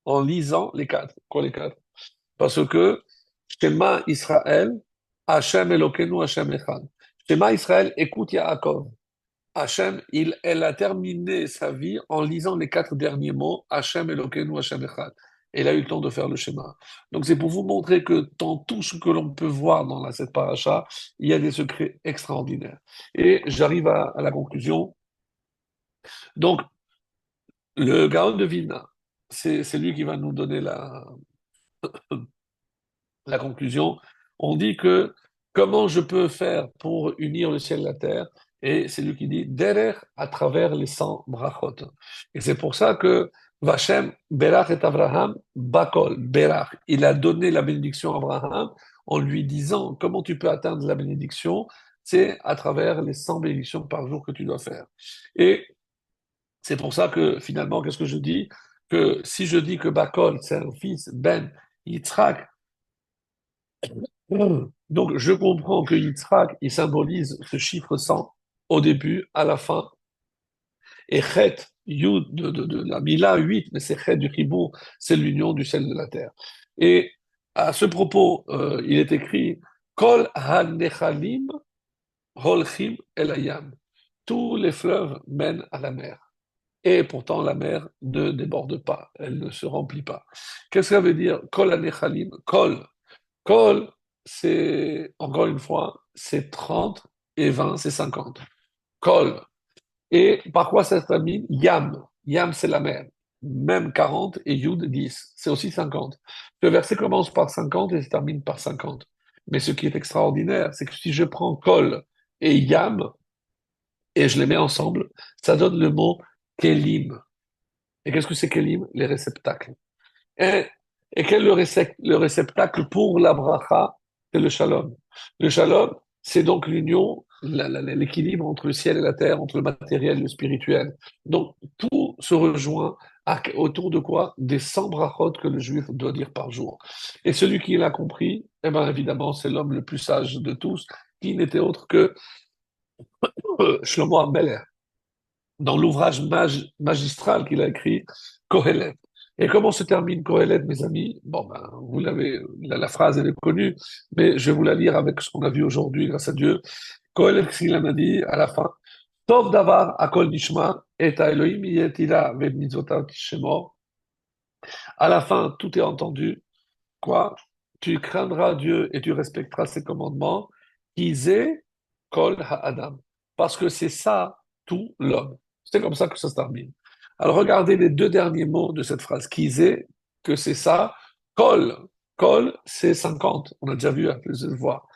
S1: En lisant les quatre. Quoi les quatre? Parce que Shema Israël, Hachem Elokeinu, Hachem Echad. Shema Israël, écoute Yaakov. Hachem, elle a terminé sa vie en lisant les quatre derniers mots, Hachem Elokeinu, Hachem Echad. Elle a eu le temps de faire le schéma. Donc c'est pour vous montrer que dans tout ce que l'on peut voir dans cette paracha, il y a des secrets extraordinaires. Et j'arrive à la conclusion. Donc le Gaon de Vilna, c'est lui qui va nous donner la conclusion. On dit que comment je peux faire pour unir le ciel et la terre? Et c'est lui qui dit Derer à travers les 100 brachot. Et c'est pour ça que Vachem, Berach et Abraham, Bakol, Berach, il a donné la bénédiction à Abraham en lui disant comment tu peux atteindre la bénédiction? C'est à travers les 100 bénédictions par jour que tu dois faire. Et c'est pour ça que finalement, qu'est-ce que je dis? Que si je dis que Bakol, c'est un fils, Ben, Yitzhak, donc, je comprends que Yitzhak, il symbolise ce chiffre 100 au début, à la fin, et Chet, Yud de la Mila 8, mais c'est Chet du Chibour, c'est l'union du ciel et de la terre. Et à ce propos, il est écrit Kol ha-nechalim holchim el hayam. Tous les fleuves mènent à la mer. Et pourtant, la mer ne déborde pas, elle ne se remplit pas. Qu'est-ce que ça veut dire Kol ha-nechalim? Kol, c'est, encore une fois, c'est 30 et 20, c'est 50. Kol. Et par quoi ça se termine? Yam. Yam, c'est la mer. Même 40 et Yud 10. C'est aussi 50. Le verset commence par 50 et se termine par 50. Mais ce qui est extraordinaire, c'est que si je prends Kol et Yam et je les mets ensemble, ça donne le mot Kelim. Et qu'est-ce que c'est Kelim? Les réceptacles. Et, et quel est le réceptacle pour la bracha? C'est le shalom. Le shalom, c'est donc l'union, l'équilibre entre le ciel et la terre, entre le matériel et le spirituel. Donc, tout se rejoint autour de quoi? Des 100 brachot que le juif doit dire par jour. Et celui qui l'a compris, eh bien, évidemment, c'est l'homme le plus sage de tous, qui n'était autre que Shlomo Ameler dans l'ouvrage magistral qu'il a écrit, Kohelet. Et comment se termine Kohelet, mes amis? Bon, ben, vous l'avez, la phrase, elle est connue, mais je vais vous la lire avec ce qu'on a vu aujourd'hui, grâce à Dieu. Kohelet, ce qu'il en a dit à la fin, Tov davar akol nishma, et a Elohim yetila ve'mitzvotav tishemor. À la fin, tout est entendu. Quoi? Tu craindras Dieu et tu respecteras ses commandements. Isé kol ha'adam. Parce que c'est ça, tout l'homme. C'est comme ça que ça se termine. Alors regardez les deux derniers mots de cette phrase. Kisé, que c'est ça. Kol. Kol, c'est 50. On a déjà vu à plusieurs fois.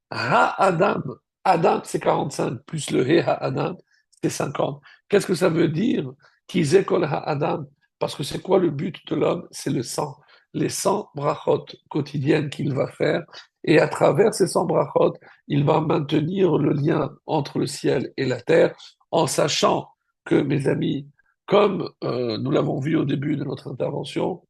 S1: Ha-adam. Adam, c'est 45. Plus le he ha-adam, c'est 50. Qu'est-ce que ça veut dire? Kisé kol ha-adam. Parce que c'est quoi le but de l'homme? C'est le sang. Les 100 brachot quotidiennes qu'il va faire. Et à travers ces 100 brachot, il va maintenir le lien entre le ciel et la terre en sachant que, mes amis, comme nous l'avons vu au début de notre intervention,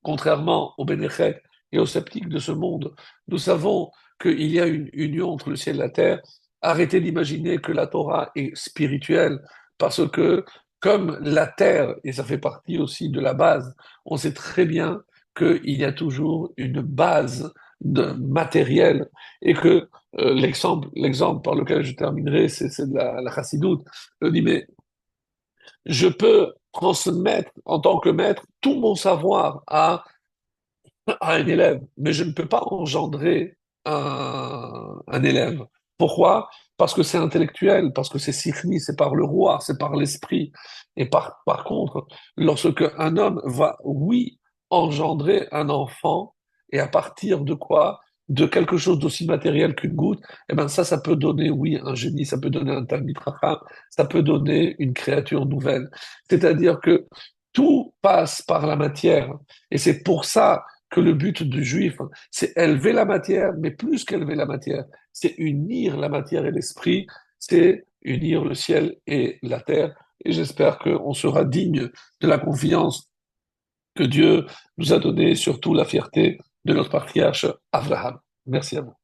S1: contrairement aux bénéchètes et aux sceptiques de ce monde, nous savons qu'il y a une union entre le ciel et la terre. Arrêtez d'imaginer que la Torah est spirituelle, parce que comme la terre, et ça fait partie aussi de la base, on sait très bien qu'il y a toujours une base de matériel et que l'exemple par lequel je terminerai, c'est de la chassidoute. Je dis, mais je peux transmettre en tant que maître tout mon savoir à un élève, mais je ne peux pas engendrer un élève. Pourquoi? Parce que c'est intellectuel, parce que c'est sikhni, c'est par le roi, c'est par l'esprit. Et par contre, lorsque un homme va, oui, engendrer un enfant, et à partir de quoi? De quelque chose d'aussi matériel qu'une goutte, eh ben ça peut donner, oui, un génie, ça peut donner un Talmid Chacham, ça peut donner une créature nouvelle. C'est-à-dire que tout passe par la matière. Et c'est pour ça que le but du juif, c'est élever la matière, mais plus qu'élever la matière, c'est unir la matière et l'esprit, c'est unir le ciel et la terre. Et j'espère qu'on sera digne de la confiance que Dieu nous a donnée, surtout la fierté de notre patriarche Abraham. Merci à vous.